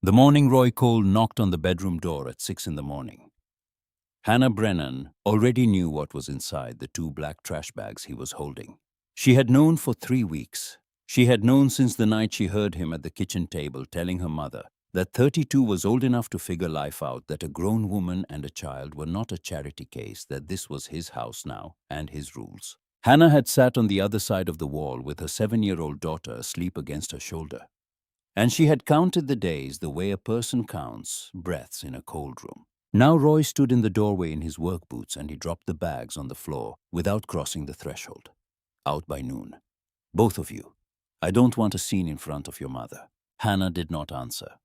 The morning Roy Cole knocked on the bedroom door at 6 in the morning. Hannah Brennan already knew what was inside the two black trash bags he was holding. She had known for 3 weeks. She had known since the night she heard him at the kitchen table telling her mother that 32 was old enough to figure life out, that a grown woman and a child were not a charity case, that this was his house now and his rules. Hannah had sat on the other side of the wall with her 7-year-old daughter asleep against her shoulder. And she had counted the days the way a person counts breaths in a cold room. Now Roy stood in the doorway in his work boots and he dropped the bags on the floor without crossing the threshold. Out by noon. Both of you. I don't want a scene in front of your mother. Hannah did not answer.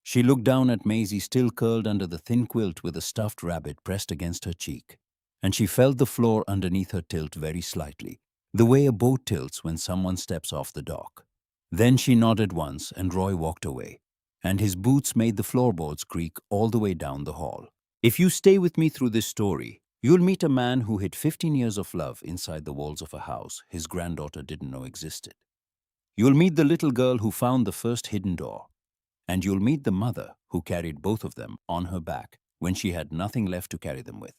She looked down at Maisie, still curled under the thin quilt with a stuffed rabbit pressed against her cheek. And she felt the floor underneath her tilt very slightly, the way a boat tilts when someone steps off the dock. Then she nodded once and Roy walked away, and his boots made the floorboards creak all the way down the hall. If you stay with me through this story, you'll meet a man who hid 15 years of love inside the walls of a house his granddaughter didn't know existed. You'll meet the little girl who found the first hidden door. And you'll meet the mother who carried both of them on her back when she had nothing left to carry them with.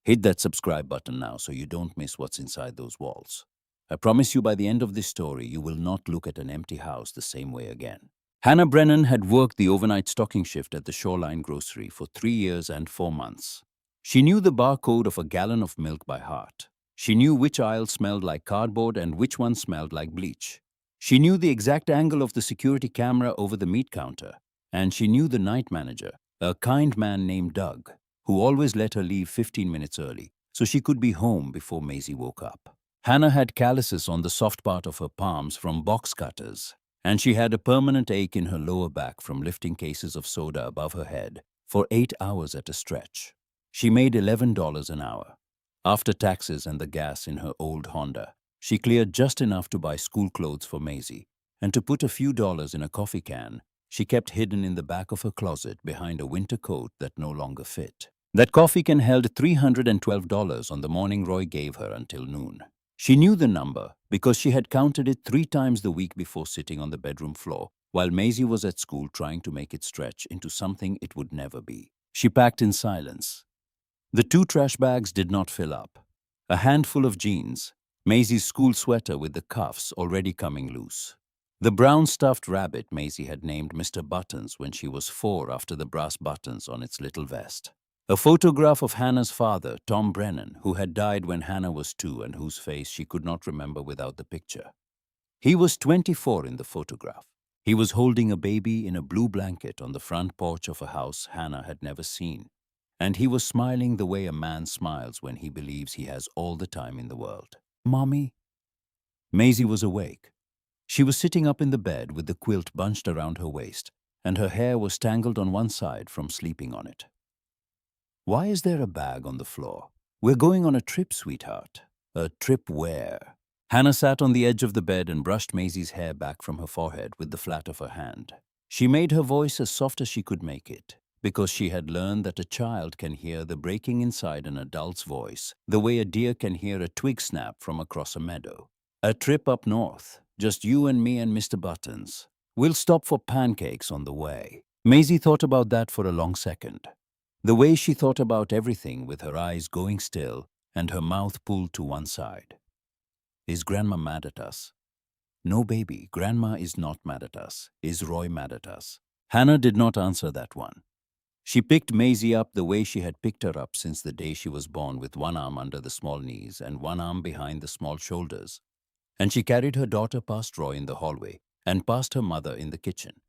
Hit that subscribe button now so you don't miss what's inside those walls. I promise you by the end of this story, you will not look at an empty house the same way again. Hannah Brennan had worked the overnight stocking shift at the Shoreline grocery for 3 years and 4 months. She knew the barcode of a gallon of milk by heart. She knew which aisle smelled like cardboard and which one smelled like bleach. She knew the exact angle of the security camera over the meat counter. And she knew the night manager, a kind man named Doug, who always let her leave 15 minutes early so she could be home before Maisie woke up. Hannah had calluses on the soft part of her palms from box cutters, and she had a permanent ache in her lower back from lifting cases of soda above her head for 8 hours at a stretch. She made $11 an hour. After taxes and the gas in her old Honda, she cleared just enough to buy school clothes for Maisie, and to put a few dollars in a coffee can she kept hidden in the back of her closet behind a winter coat that no longer fit. That coffee can held $312 on the morning Roy gave her until noon. She knew the number because she had counted it 3 times the week before sitting on the bedroom floor while Maisie was at school trying to make it stretch into something it would never be. She packed in silence. The 2 trash bags did not fill up. A handful of jeans, Maisie's school sweater with the cuffs already coming loose. The brown stuffed rabbit Maisie had named Mr. Buttons when she was 4 after the brass buttons on its little vest. A photograph of Hannah's father, Tom Brennan, who had died when Hannah was 2 and whose face she could not remember without the picture. He was 24 in the photograph. He was holding a baby in a blue blanket on the front porch of a house Hannah had never seen. And he was smiling the way a man smiles when he believes he has all the time in the world. "Mommy?" Maisie was awake. She was sitting up in the bed with the quilt bunched around her waist, and her hair was tangled on one side from sleeping on it. "Why is there a bag on the floor?" "We're going on a trip, sweetheart." "A trip where?" Hannah sat on the edge of the bed and brushed Maisie's hair back from her forehead with the flat of her hand. She made her voice as soft as she could make it, because she had learned that a child can hear the breaking inside an adult's voice the way a deer can hear a twig snap from across a meadow. "A trip up north, just you and me and Mr. Buttons. We'll stop for pancakes on the way." Maisie thought about that for a long second. The way she thought about everything, with her eyes going still and her mouth pulled to one side. Is Grandma mad at us? No, baby, Grandma is not mad at us. Is Roy mad at us? Hannah did not answer that one. She picked Maisie up the way she had picked her up since the day she was born, with one arm under the small knees and one arm behind the small shoulders. And she carried her daughter past Roy in the hallway and past her mother in the kitchen.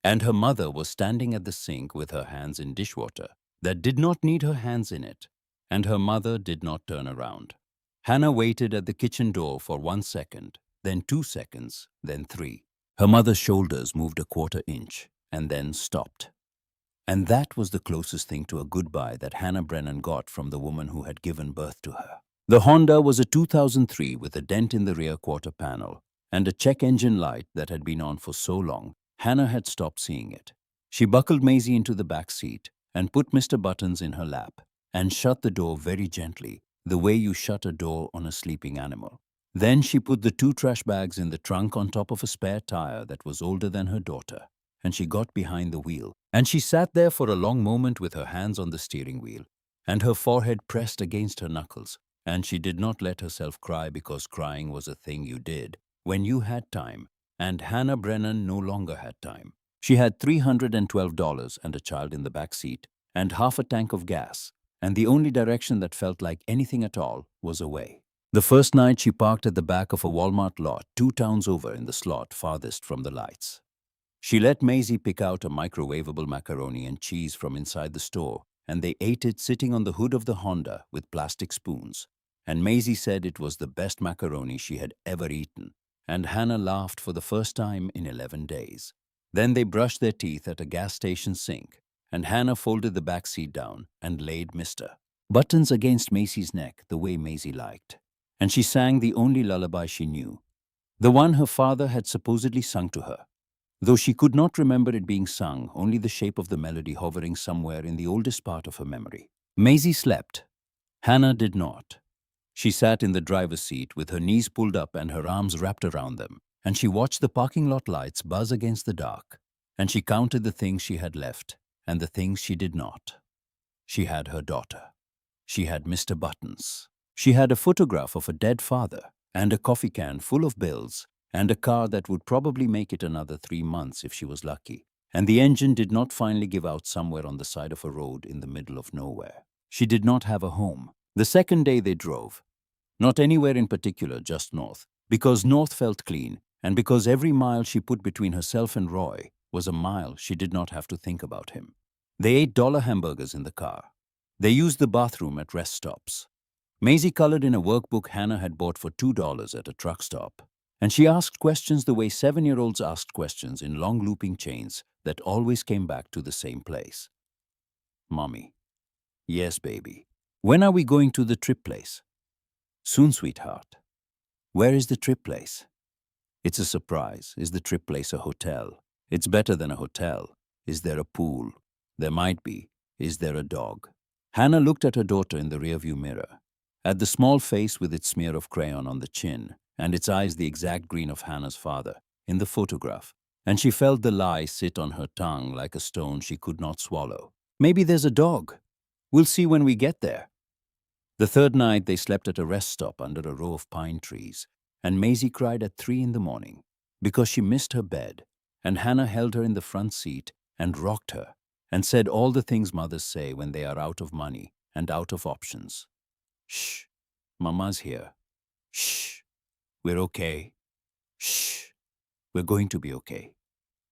And her mother was standing at the sink with her hands in dishwater that did not need her hands in it, and her mother did not turn around. Hannah waited at the kitchen door for 1 second, then 2 seconds, then 3. Her mother's shoulders moved a 1/4 inch and then stopped. And that was the closest thing to a goodbye that Hannah Brennan got from the woman who had given birth to her. The Honda was a 2003 with a dent in the rear quarter panel and a check engine light that had been on for so long, Hannah had stopped seeing it. She buckled Maisie into the back seat and put Mr. Buttons in her lap and shut the door very gently, the way you shut a door on a sleeping animal. Then she put the 2 trash bags in the trunk on top of a spare tire that was older than her daughter, and she got behind the wheel. And she sat there for a long moment with her hands on the steering wheel, and her forehead pressed against her knuckles. And she did not let herself cry, because crying was a thing you did when you had time, and Hannah Brennan no longer had time. She had $312 and a child in the back seat, and half a tank of gas, and the only direction that felt like anything at all was away. The first night she parked at the back of a Walmart lot 2 towns over in the slot farthest from the lights. She let Maisie pick out a microwavable macaroni and cheese from inside the store, and they ate it sitting on the hood of the Honda with plastic spoons. And Maisie said it was the best macaroni she had ever eaten, and Hannah laughed for the first time in 11 days. Then they brushed their teeth at a gas station sink, and Hannah folded the back seat down and laid Mr. Buttons against Maisie's neck the way Maisie liked. And she sang the only lullaby she knew, the one her father had supposedly sung to her. Though she could not remember it being sung, only the shape of the melody hovering somewhere in the oldest part of her memory. Maisie slept. Hannah did not. She sat in the driver's seat with her knees pulled up and her arms wrapped around them, and she watched the parking lot lights buzz against the dark, and she counted the things she had left and the things she did not. She had her daughter. She had Mr. Buttons. She had a photograph of a dead father, and a coffee can full of bills, and a car that would probably make it another 3 months if she was lucky. And the engine did not finally give out somewhere on the side of a road in the middle of nowhere. She did not have a home. The second day they drove. Not anywhere in particular, just north. Because north felt clean, and because every mile she put between herself and Roy was a mile she did not have to think about him. They ate dollar hamburgers in the car. They used the bathroom at rest stops. Maisie colored in a workbook Hannah had bought for $2 at a truck stop. And she asked questions the way 7-year-olds asked questions in long looping chains that always came back to the same place. Mommy. Yes, baby. When are we going to the trip place? Soon, sweetheart. Where is the trip place? It's a surprise. Is the trip place a hotel? It's better than a hotel. Is there a pool? There might be. Is there a dog? Hannah looked at her daughter in the rearview mirror, at the small face with its smear of crayon on the chin, and its eyes the exact green of Hannah's father in the photograph, and she felt the lie sit on her tongue like a stone she could not swallow. Maybe there's a dog. We'll see when we get there. The third night they slept at a rest stop under a row of pine trees, and Maisie cried at 3 in the morning because she missed her bed, and Hannah held her in the front seat and rocked her and said all the things mothers say when they are out of money and out of options. Shh, Mama's here. Shh. We're okay. Shh. We're going to be okay.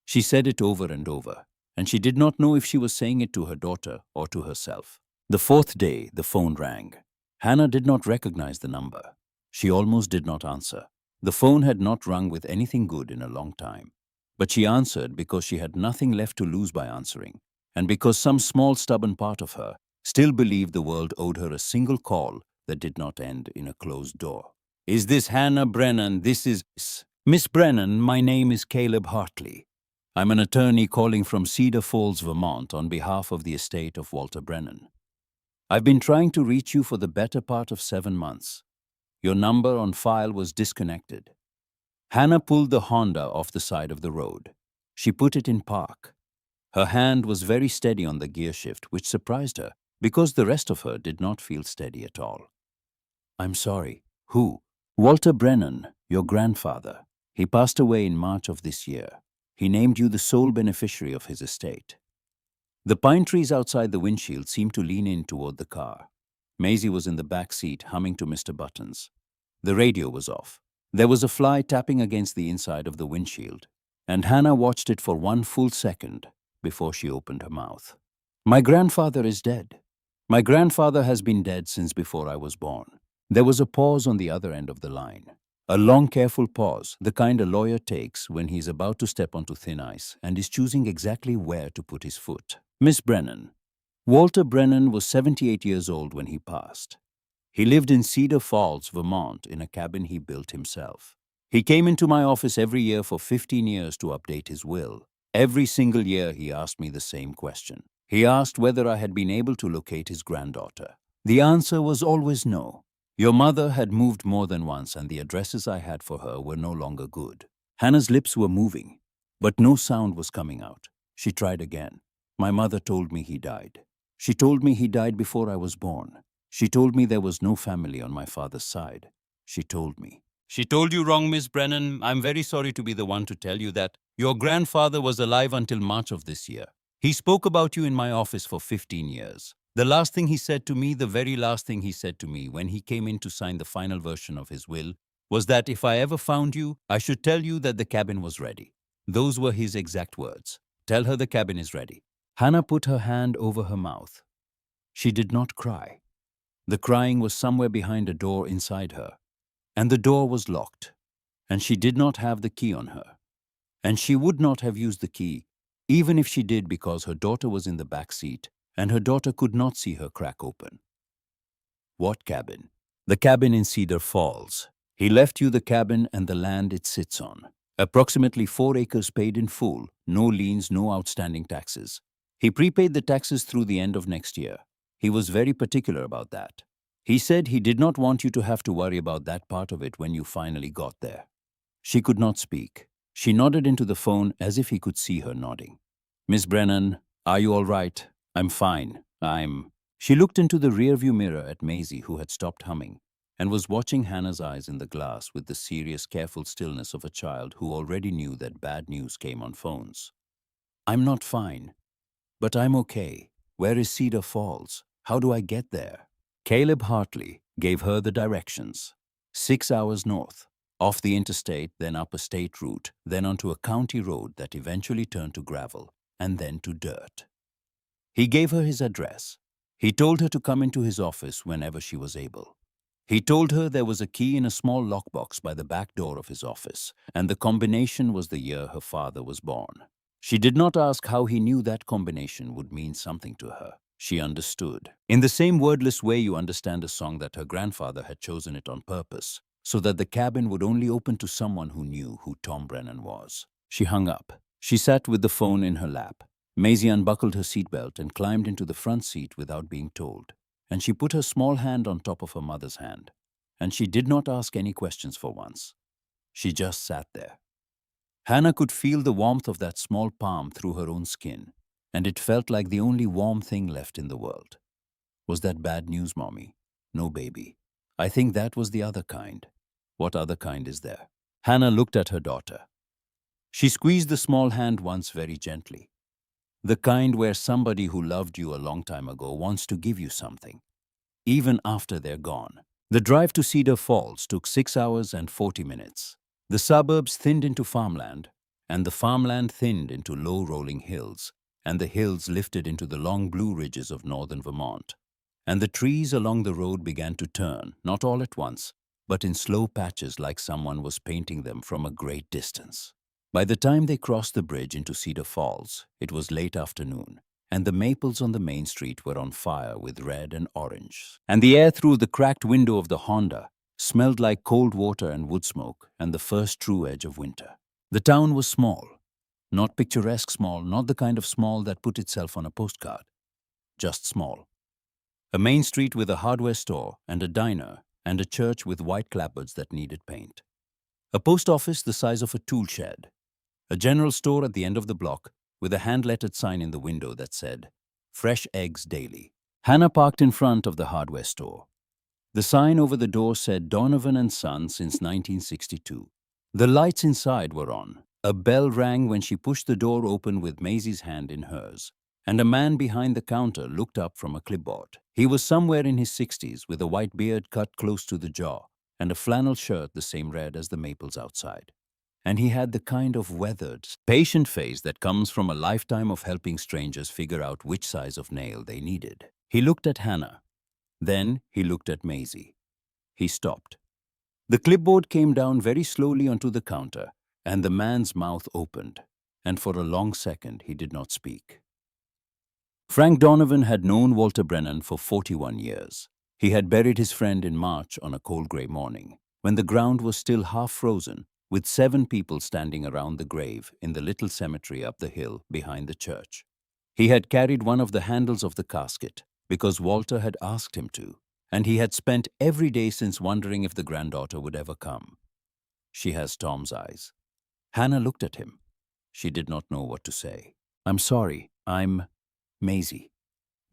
She said it over and over, and she did not know if she was saying it to her daughter or to herself. The fourth day, the phone rang. Hannah did not recognize the number. She almost did not answer. The phone had not rung with anything good in a long time. But she answered because she had nothing left to lose by answering, and because some small stubborn part of her still believed the world owed her a single call that did not end in a closed door. Is this Hannah Brennan? This is Miss Brennan. My name is Caleb Hartley. I'm an attorney calling from Cedar Falls, Vermont on behalf of the estate of Walter Brennan. I've been trying to reach you for the better part of 7 months. Your number on file was disconnected. Hannah pulled the Honda off the side of the road. She put it in park. Her hand was very steady on the gear shift, which surprised her because the rest of her did not feel steady at all. I'm sorry. Who? Walter Brennan, your grandfather. He passed away in March of this year. He named you the sole beneficiary of his estate. The pine trees outside the windshield seemed to lean in toward the car. Maisie was in the back seat humming to Mr. Buttons. The radio was off. There was a fly tapping against the inside of the windshield, and Hannah watched it for 1 full second before she opened her mouth. My grandfather is dead. My grandfather has been dead since before I was born. There was a pause on the other end of the line. A long, careful pause, the kind a lawyer takes when he's about to step onto thin ice and is choosing exactly where to put his foot. Miss Brennan. Walter Brennan was 78 years old when he passed. He lived in Cedar Falls, Vermont, in a cabin he built himself. He came into my office every year for 15 years to update his will. Every single year he asked me the same question. He asked whether I had been able to locate his granddaughter. The answer was always no. Your mother had moved more than once, and the addresses I had for her were no longer good. Hannah's lips were moving. But no sound was coming out. She tried again. My mother told me he died. She told me he died before I was born. She told me there was no family on my father's side. She told me. She told you wrong, Miss Brennan. I'm very sorry to be the one to tell you that. Your grandfather was alive until March of this year. He spoke about you in my office for 15 years. The last thing he said to me, the very last thing he said to me when he came in to sign the final version of his will, was that if I ever found you, I should tell you that the cabin was ready. Those were his exact words. Tell her the cabin is ready. Hannah put her hand over her mouth. She did not cry. The crying was somewhere behind a door inside her. And the door was locked. And she did not have the key on her. And she would not have used the key, even if she did, because her daughter was in the back seat, and her daughter could not see her crack open. What cabin? The cabin in Cedar Falls. He left you the cabin and the land it sits on. Approximately 4 acres paid in full, no liens, no outstanding taxes. He prepaid the taxes through the end of next year. He was very particular about that. He said he did not want you to have to worry about that part of it when you finally got there. She could not speak. She nodded into the phone as if he could see her nodding. Miss Brennan, are you all right? I'm fine. She looked into the rearview mirror at Maisie, who had stopped humming, and was watching Hannah's eyes in the glass with the serious, careful stillness of a child who already knew that bad news came on phones. I'm not fine, but I'm okay. Where is Cedar Falls? How do I get there? Caleb Hartley gave her the directions. 6 hours north, off the interstate, then up a state route, then onto a county road that eventually turned to gravel, and then to dirt. He gave her his address. He told her to come into his office whenever she was able. He told her there was a key in a small lockbox by the back door of his office, and the combination was the year her father was born. She did not ask how he knew that combination would mean something to her. She understood. In the same wordless way you understand a song that her grandfather had chosen it on purpose, so that the cabin would only open to someone who knew who Tom Brennan was. She hung up. She sat with the phone in her lap. Maisie unbuckled her seatbelt and climbed into the front seat without being told, and she put her small hand on top of her mother's hand. And she did not ask any questions for once. She just sat there. Hannah could feel the warmth of that small palm through her own skin, and it felt like the only warm thing left in the world. Was that bad news, Mommy? No, baby. I think that was the other kind. What other kind is there? Hannah looked at her daughter. She squeezed the small hand once very gently. The kind where somebody who loved you a long time ago wants to give you something, even after they're gone. The drive to Cedar Falls took 6 hours and 40 minutes. The suburbs thinned into farmland, and the farmland thinned into low rolling hills, and the hills lifted into the long blue ridges of northern Vermont. And the trees along the road began to turn, not all at once, but in slow patches like someone was painting them from a great distance. By the time they crossed the bridge into Cedar Falls, it was late afternoon, and the maples on the main street were on fire with red and orange. And the air through the cracked window of the Honda smelled like cold water and wood smoke and the first true edge of winter. The town was small, not picturesque small, not the kind of small that put itself on a postcard, just small. A main street with a hardware store and a diner and a church with white clapboards that needed paint. A post office the size of a tool shed. A general store at the end of the block with a hand-lettered sign in the window that said, "Fresh eggs daily." Hannah parked in front of the hardware store. The sign over the door said Donovan and Son since 1962. The lights inside were on. A bell rang when she pushed the door open with Maisie's hand in hers, and a man behind the counter looked up from a clipboard. He was somewhere in his 60s with a white beard cut close to the jaw and a flannel shirt the same red as the maples outside. And he had the kind of weathered, patient face that comes from a lifetime of helping strangers figure out which size of nail they needed. He looked at Hannah. Then he looked at Maisie. He stopped. The clipboard came down very slowly onto the counter, and the man's mouth opened, and for a long second he did not speak. Frank Donovan had known Walter Brennan for 41 years. He had buried his friend in March on a cold gray morning, when the ground was still half frozen, with 7 people standing around the grave in the little cemetery up the hill behind the church. He had carried one of the handles of the casket because Walter had asked him to, and he had spent every day since wondering if the granddaughter would ever come. She has Tom's eyes. Hannah looked at him. She did not know what to say. I'm sorry, I'm Maisie.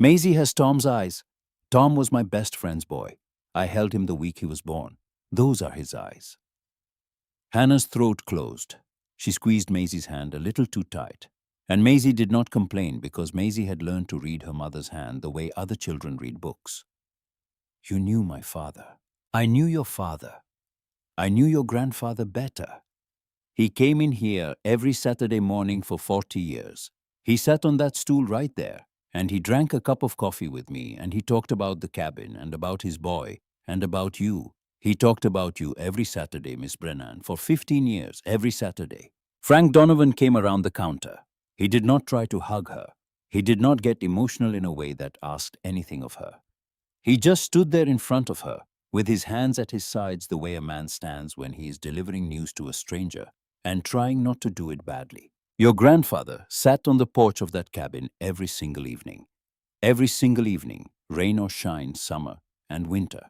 Maisie has Tom's eyes. Tom was my best friend's boy. I held him the week he was born. Those are his eyes. Hannah's throat closed. She squeezed Maisie's hand a little too tight. And Maisie did not complain because Maisie had learned to read her mother's hand the way other children read books. You knew my father. I knew your father. I knew your grandfather better. He came in here every Saturday morning for 40 years. He sat on that stool right there, and he drank a cup of coffee with me, and he talked about the cabin, and about his boy, and about you. He talked about you every Saturday, Miss Brennan, for 15 years, every Saturday. Frank Donovan came around the counter. He did not try to hug her. He did not get emotional in a way that asked anything of her. He just stood there in front of her, with his hands at his sides the way a man stands when he is delivering news to a stranger, and trying not to do it badly. Your grandfather sat on the porch of that cabin every single evening. Every single evening, rain or shine, summer and winter.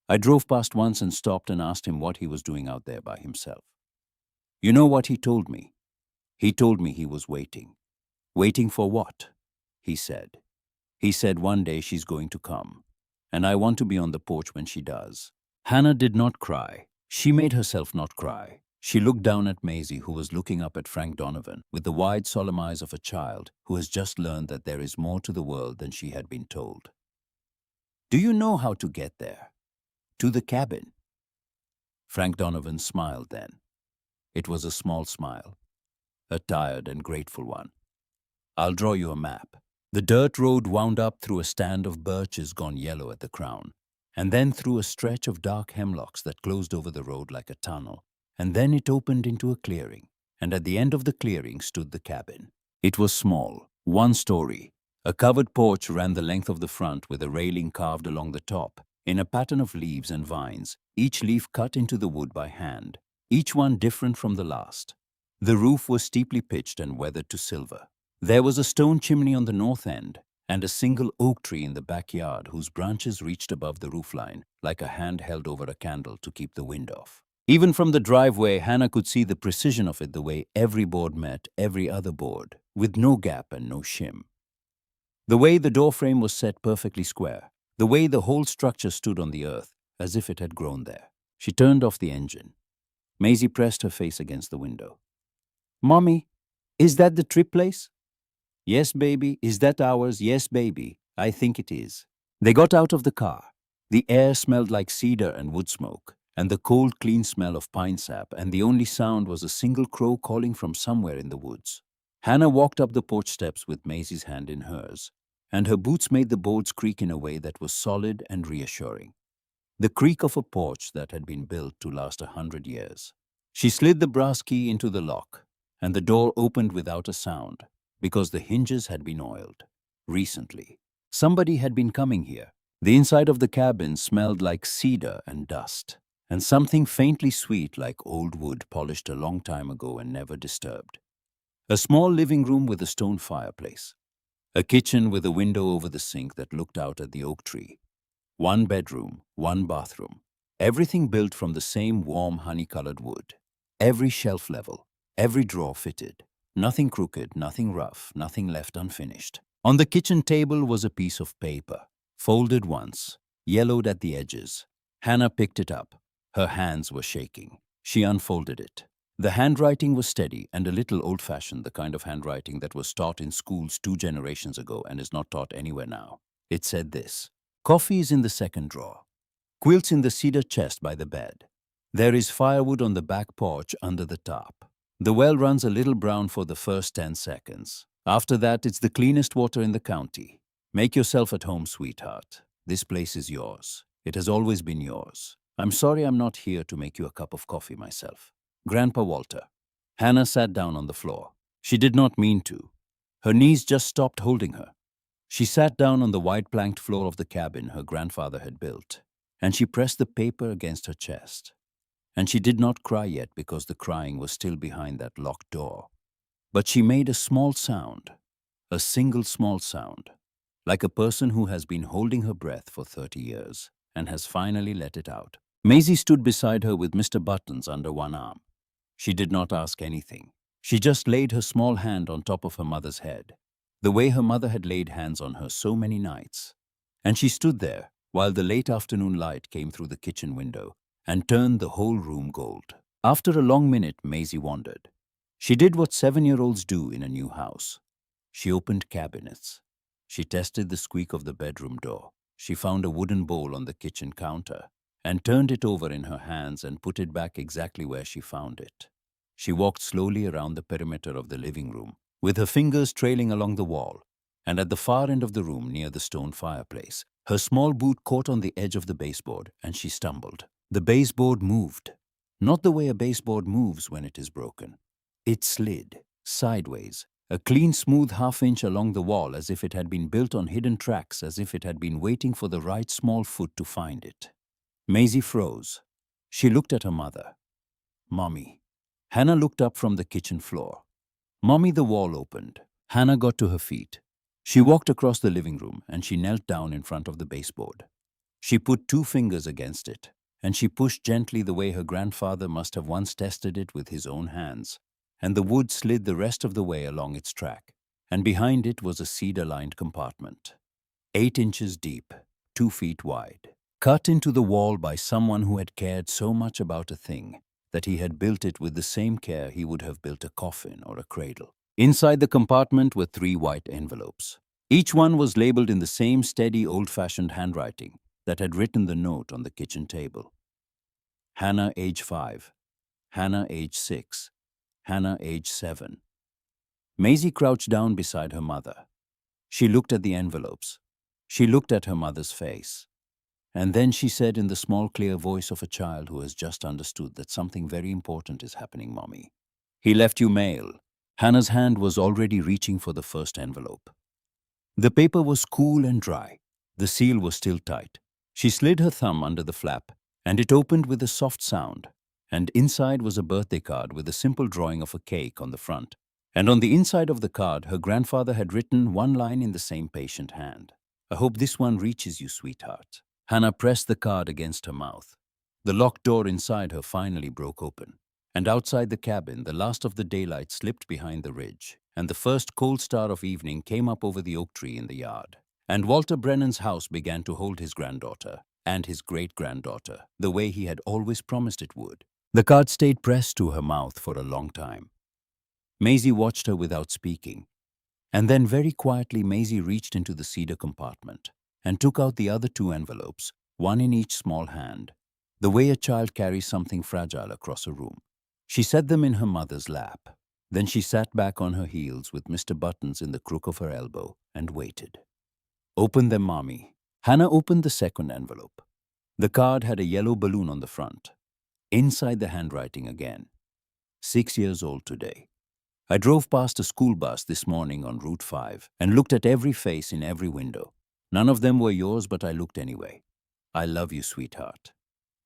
I drove past once and stopped and asked him what he was doing out there by himself. You know what he told me? He told me he was waiting. Waiting for what? He said. He said one day she's going to come, and I want to be on the porch when she does. Hannah did not cry. She made herself not cry. She looked down at Maisie, who was looking up at Frank Donovan with the wide, solemn eyes of a child who has just learned that there is more to the world than she had been told. Do you know how to get there? To the cabin? Frank Donovan smiled then. It was a small smile, a tired and grateful one. I'll draw you a map. The dirt road wound up through a stand of birches gone yellow at the crown, and then through a stretch of dark hemlocks that closed over the road like a tunnel, and then it opened into a clearing, and at the end of the clearing stood the cabin. It was small, one story. A covered porch ran the length of the front with a railing carved along the top, in a pattern of leaves and vines, each leaf cut into the wood by hand, each one different from the last. The roof was steeply pitched and weathered to silver. There was a stone chimney on the north end, and a single oak tree in the backyard whose branches reached above the roofline like a hand held over a candle to keep the wind off. Even from the driveway, Hannah could see the precision of it, the way every board met every other board, with no gap and no shim. The way the doorframe was set perfectly square, the way the whole structure stood on the earth, as if it had grown there. She turned off the engine. Maisie pressed her face against the window. Mommy, is that the trip place? Yes, baby. Is that ours? Yes, baby. I think it is. They got out of the car. The air smelled like cedar and wood smoke, and the cold, clean smell of pine sap, and the only sound was a single crow calling from somewhere in the woods. Hannah walked up the porch steps with Maisie's hand in hers, and her boots made the boards creak in a way that was solid and reassuring. The creak of a porch that had been built to last 100 years. She slid the brass key into the lock, and the door opened without a sound, because the hinges had been oiled. Recently, somebody had been coming here. The inside of the cabin smelled like cedar and dust, and something faintly sweet like old wood polished a long time ago and never disturbed. A small living room with a stone fireplace. A kitchen with a window over the sink that looked out at the oak tree. One bedroom, one bathroom. Everything built from the same warm honey-colored wood. Every shelf level, every drawer fitted. Nothing crooked, nothing rough, nothing left unfinished. On the kitchen table was a piece of paper, folded once, yellowed at the edges. Hannah picked it up. Her hands were shaking. She unfolded it. The handwriting was steady and a little old-fashioned, the kind of handwriting that was taught in schools 2 generations ago and is not taught anywhere now. It said this: Coffee is in the second drawer. Quilts in the cedar chest by the bed. There is firewood on the back porch under the top. The well runs a little brown for the first 10 seconds. After that, it's the cleanest water in the county. Make yourself at home, sweetheart. This place is yours. It has always been yours. I'm sorry I'm not here to make you a cup of coffee myself. Grandpa Walter. Hannah sat down on the floor. She did not mean to. Her knees just stopped holding her. She sat down on the wide planked floor of the cabin her grandfather had built, and she pressed the paper against her chest. And she did not cry yet because the crying was still behind that locked door. But she made a small sound, a single small sound, like a person who has been holding her breath for 30 years and has finally let it out. Maisie stood beside her with Mr. Buttons under one arm. She did not ask anything. She just laid her small hand on top of her mother's head, the way her mother had laid hands on her so many nights. And she stood there while the late afternoon light came through the kitchen window and turned the whole room gold. After a long minute, Maisie wondered. She did what 7-year-olds do in a new house. She opened cabinets. She tested the squeak of the bedroom door. She found a wooden bowl on the kitchen counter and turned it over in her hands and put it back exactly where she found it. She walked slowly around the perimeter of the living room, with her fingers trailing along the wall, and at the far end of the room near the stone fireplace, her small boot caught on the edge of the baseboard and she stumbled. The baseboard moved. Not the way a baseboard moves when it is broken. It slid, sideways, a clean, smooth half-inch along the wall as if it had been built on hidden tracks, as if it had been waiting for the right small foot to find it. Maisie froze. She looked at her mother. Mommy. Hannah looked up from the kitchen floor. Mommy, the wall opened. Hannah got to her feet. She walked across the living room and she knelt down in front of the baseboard. She put 2 fingers against it, and she pushed gently the way her grandfather must have once tested it with his own hands, and the wood slid the rest of the way along its track, and behind it was a cedar-lined compartment, 8 inches deep, 2 feet wide, cut into the wall by someone who had cared so much about a thing that he had built it with the same care he would have built a coffin or a cradle. Inside the compartment were 3 white envelopes. Each one was labeled in the same steady, old-fashioned handwriting that had written the note on the kitchen table. Hannah, age 5. Hannah, age 6. Hannah, age 7. Maisie crouched down beside her mother. She looked at the envelopes. She looked at her mother's face. And then she said in the small, clear voice of a child who has just understood that something very important is happening, Mommy. He left you mail. Hannah's hand was already reaching for the first envelope. The paper was cool and dry. The seal was still tight. She slid her thumb under the flap, and it opened with a soft sound. And inside was a birthday card with a simple drawing of a cake on the front. And on the inside of the card, her grandfather had written one line in the same patient hand. I hope this one reaches you, sweetheart. Hannah pressed the card against her mouth. The locked door inside her finally broke open. And outside the cabin, the last of the daylight slipped behind the ridge, and the first cold star of evening came up over the oak tree in the yard. And Walter Brennan's house began to hold his granddaughter and his great-granddaughter the way he had always promised it would. The card stayed pressed to her mouth for a long time. Maisie watched her without speaking. And then very quietly Maisie reached into the cedar compartment and took out the other 2 envelopes, one in each small hand, the way a child carries something fragile across a room. She set them in her mother's lap. Then she sat back on her heels with Mr. Buttons in the crook of her elbow and waited. Open them, Mommy. Hannah opened the second envelope. The card had a yellow balloon on the front. Inside the handwriting again. 6 years old today. I drove past a school bus this morning on Route 5 and looked at every face in every window. None of them were yours, but I looked anyway. I love you, sweetheart.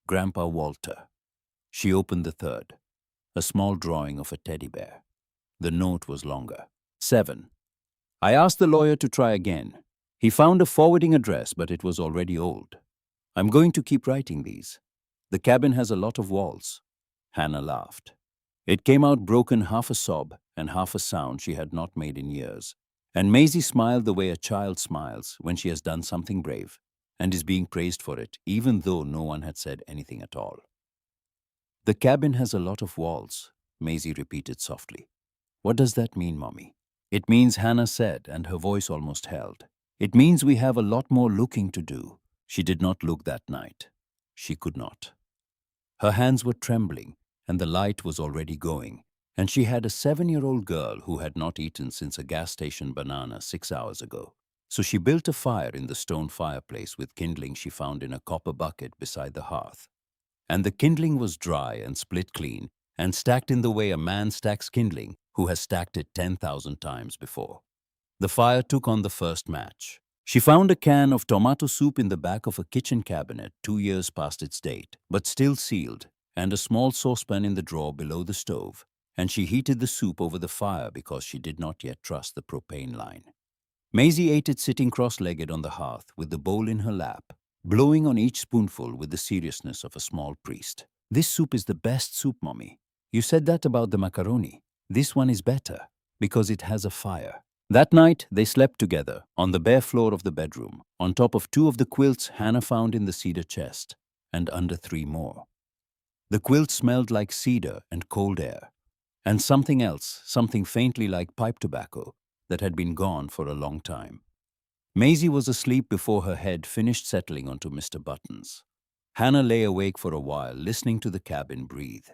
Grandpa Walter. She opened the third. A small drawing of a teddy bear. The note was longer. 7. I asked the lawyer to try again. He found a forwarding address, but it was already old. I'm going to keep writing these. The cabin has a lot of walls. Hannah laughed. It came out broken, half a sob and half a sound she had not made in years. And Maisie smiled the way a child smiles when she has done something brave and is being praised for it, even though no one had said anything at all. The cabin has a lot of walls, Maisie repeated softly. What does that mean, Mommy? It means, Hannah said, and her voice almost held. It means we have a lot more looking to do. She did not look that night. She could not. Her hands were trembling, and the light was already going, and she had a 7-year-old girl who had not eaten since a gas station banana 6 hours ago. So she built a fire in the stone fireplace with kindling she found in a copper bucket beside the hearth. And the kindling was dry and split clean and stacked in the way a man stacks kindling who has stacked it 10,000 times before. The fire took on the first match. She found a can of tomato soup in the back of a kitchen cabinet 2 years past its date, but still sealed, and a small saucepan in the drawer below the stove, and she heated the soup over the fire because she did not yet trust the propane line. Maisie ate it sitting cross-legged on the hearth with the bowl in her lap, blowing on each spoonful with the seriousness of a small priest. This soup is the best soup, Mommy. You said that about the macaroni. This one is better because it has a fire. That night, they slept together on the bare floor of the bedroom, on top of 2 of the quilts Hannah found in the cedar chest, and under 3 more. The quilts smelled like cedar and cold air, and something else, something faintly like pipe tobacco, that had been gone for a long time. Maisie was asleep before her head finished settling onto Mr. Buttons. Hannah lay awake for a while, listening to the cabin breathe.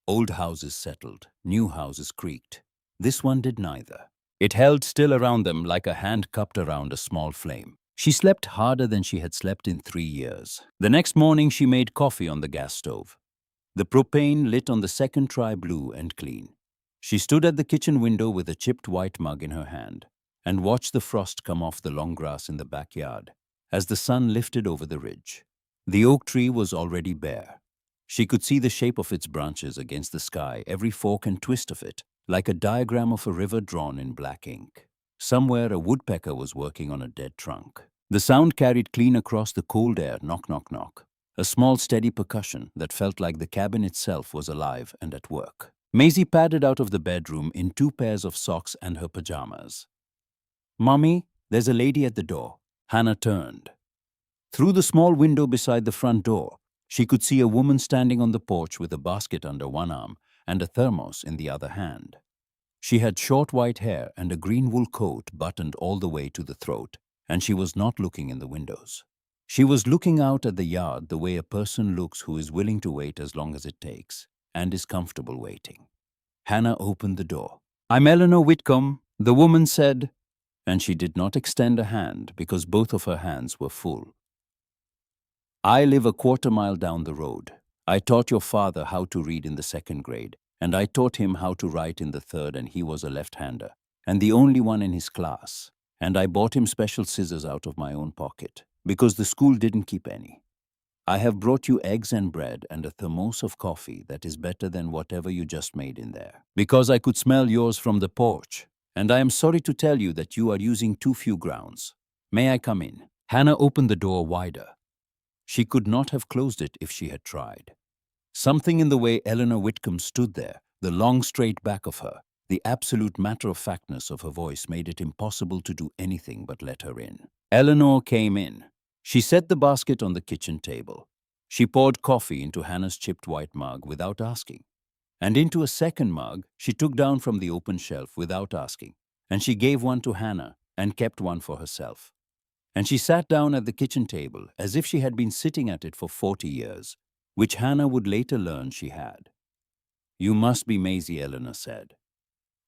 Old houses settled, new houses creaked. This one did neither. It held still around them like a hand cupped around a small flame. She slept harder than she had slept in 3 years. The next morning she made coffee on the gas stove. The propane lit on the second try blue and clean. She stood at the kitchen window with a chipped white mug in her hand and watched the frost come off the long grass in the backyard as the sun lifted over the ridge. The oak tree was already bare. She could see the shape of its branches against the sky, every fork and twist of it, like a diagram of a river drawn in black ink. Somewhere a woodpecker was working on a dead trunk. The sound carried clean across the cold air, knock, knock, knock. A small steady percussion that felt like the cabin itself was alive and at work. Maisie padded out of the bedroom in 2 pairs of socks and her pajamas. "Mommy, there's a lady at the door." Hannah turned. Through the small window beside the front door, she could see a woman standing on the porch with a basket under one arm and a thermos in the other hand. She had short white hair and a green wool coat buttoned all the way to the throat, and she was not looking in the windows. She was looking out at the yard the way a person looks who is willing to wait as long as it takes and is comfortable waiting. Hannah opened the door. "I'm Eleanor Whitcomb," the woman said, and she did not extend a hand because both of her hands were full. "I live a quarter-mile down the road. I taught your father how to read in the 2nd grade, and I taught him how to write in the 3rd, and he was a left-hander, and the only one in his class. And I bought him special scissors out of my own pocket, because the school didn't keep any. I have brought you eggs and bread and a thermos of coffee that is better than whatever you just made in there, because I could smell yours from the porch, and I am sorry to tell you that you are using too few grounds. May I come in?" Hannah opened the door wider. She could not have closed it if she had tried. Something in the way Eleanor Whitcomb stood there, the long straight back of her, the absolute matter-of-factness of her voice made it impossible to do anything but let her in. Eleanor came in. She set the basket on the kitchen table. She poured coffee into Hannah's chipped white mug without asking, and into a second mug she took down from the open shelf without asking, and she gave one to Hannah and kept one for herself. And she sat down at the kitchen table as if she had been sitting at it for 40 years, which Hannah would later learn she had. "You must be Maisie," Eleanor said.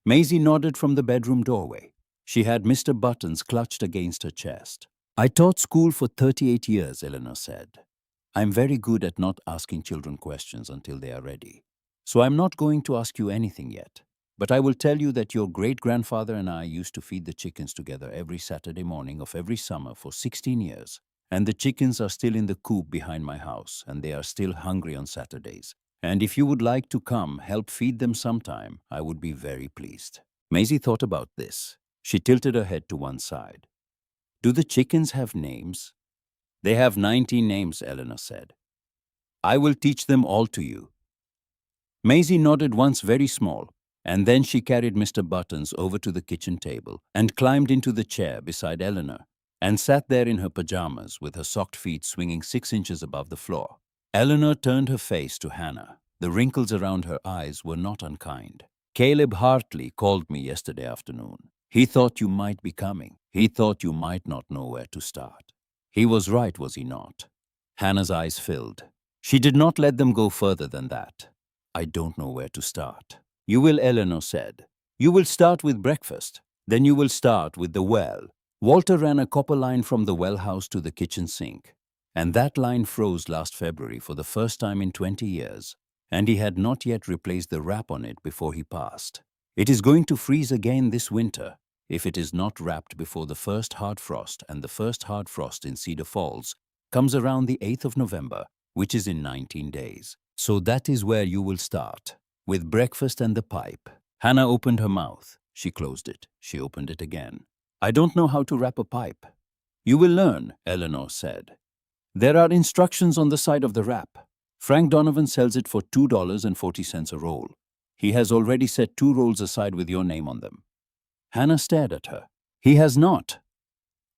Maisie nodded from the bedroom doorway. She had Mr. Buttons clutched against her chest. "I taught school for 38 years, Eleanor said. I'm very good at not asking children questions until they are ready. So I'm not going to ask you anything yet. But I will tell you that your great-grandfather and I used to feed the chickens together every Saturday morning of every summer for 16 years. And the chickens are still in the coop behind my house, and they are still hungry on Saturdays. And if you would like to come help feed them sometime, I would be very pleased." Maisie thought about this. She tilted her head to one side. "Do the chickens have names?" "They have 19 names," Eleanor said. "I will teach them all to you." Maisie nodded once very small, and then she carried Mr. Buttons over to the kitchen table and climbed into the chair beside Eleanor and sat there in her pajamas with her socked feet swinging 6 inches above the floor. Eleanor turned her face to Hannah. The wrinkles around her eyes were not unkind. "Caleb Hartley called me yesterday afternoon. He thought you might be coming. He thought you might not know where to start. He was right, was he not?" Hannah's eyes filled. She did not let them go further than that. "I don't know where to start." "You will," Eleanor said. "You will start with breakfast. Then you will start with the well." Walter ran a copper line from the well house to the kitchen sink, and that line froze last February for the first time in 20 years, and he had not yet replaced the wrap on it before he passed. It is going to freeze again this winter if it is not wrapped before the first hard frost, and the first hard frost in Cedar Falls comes around the 8th of November, which is in 19 days. So that is where you will start, with breakfast and the pipe. Hannah opened her mouth. She closed it. She opened it again. "I don't know how to wrap a pipe." "You will learn," Eleanor said. "There are instructions on the side of the wrap. Frank Donovan sells it for $2.40 a roll. He has already set 2 rolls aside with your name on them." Hannah stared at her. "He has not."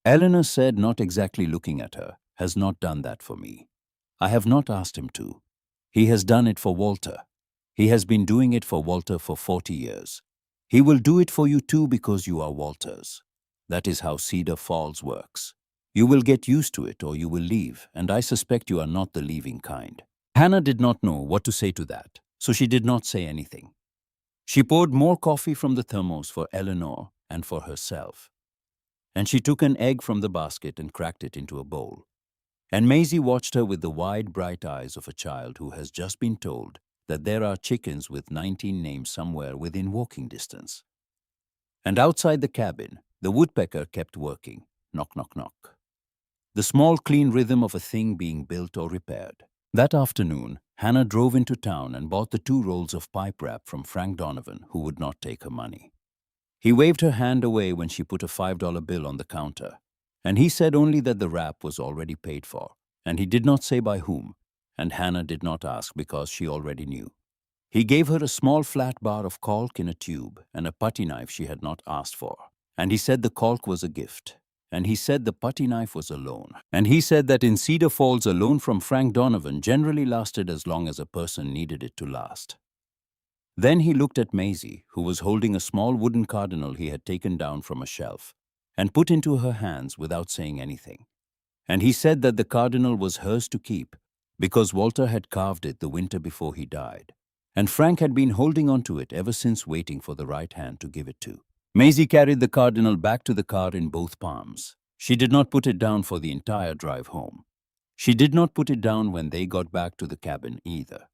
Eleanor said, not exactly looking at her, "Has not done that for me. I have not asked him to. He has done it for Walter. He has been doing it for Walter for 40 years. He will do it for you too because you are Walter's. That is how Cedar Falls works. You will get used to it or you will leave, and I suspect you are not the leaving kind." Hannah did not know what to say to that, so she did not say anything. She poured more coffee from the thermos for Eleanor and for herself. And she took an egg from the basket and cracked it into a bowl. And Maisie watched her with the wide, bright eyes of a child who has just been told that there are chickens with 19 names somewhere within walking distance. And outside the cabin, the woodpecker kept working. Knock, knock, knock. The small, clean rhythm of a thing being built or repaired. That afternoon, Hannah drove into town and bought the 2 rolls of pipe wrap from Frank Donovan, who would not take her money. He waved her hand away when she put a $5 bill on the counter, and he said only that the wrap was already paid for, and he did not say by whom, and Hannah did not ask because she already knew. He gave her a small flat bar of caulk in a tube and a putty knife she had not asked for, and he said the caulk was a gift, and he said the putty knife was a loan, and he said that in Cedar Falls a loan from Frank Donovan generally lasted as long as a person needed it to last. Then he looked at Maisie, who was holding a small wooden cardinal he had taken down from a shelf, and put into her hands without saying anything. And he said that the cardinal was hers to keep, because Walter had carved it the winter before he died, and Frank had been holding on to it ever since, waiting for the right hand to give it to. Maisie carried the cardinal back to the car in both palms. She did not put it down for the entire drive home. She did not put it down when they got back to the cabin either.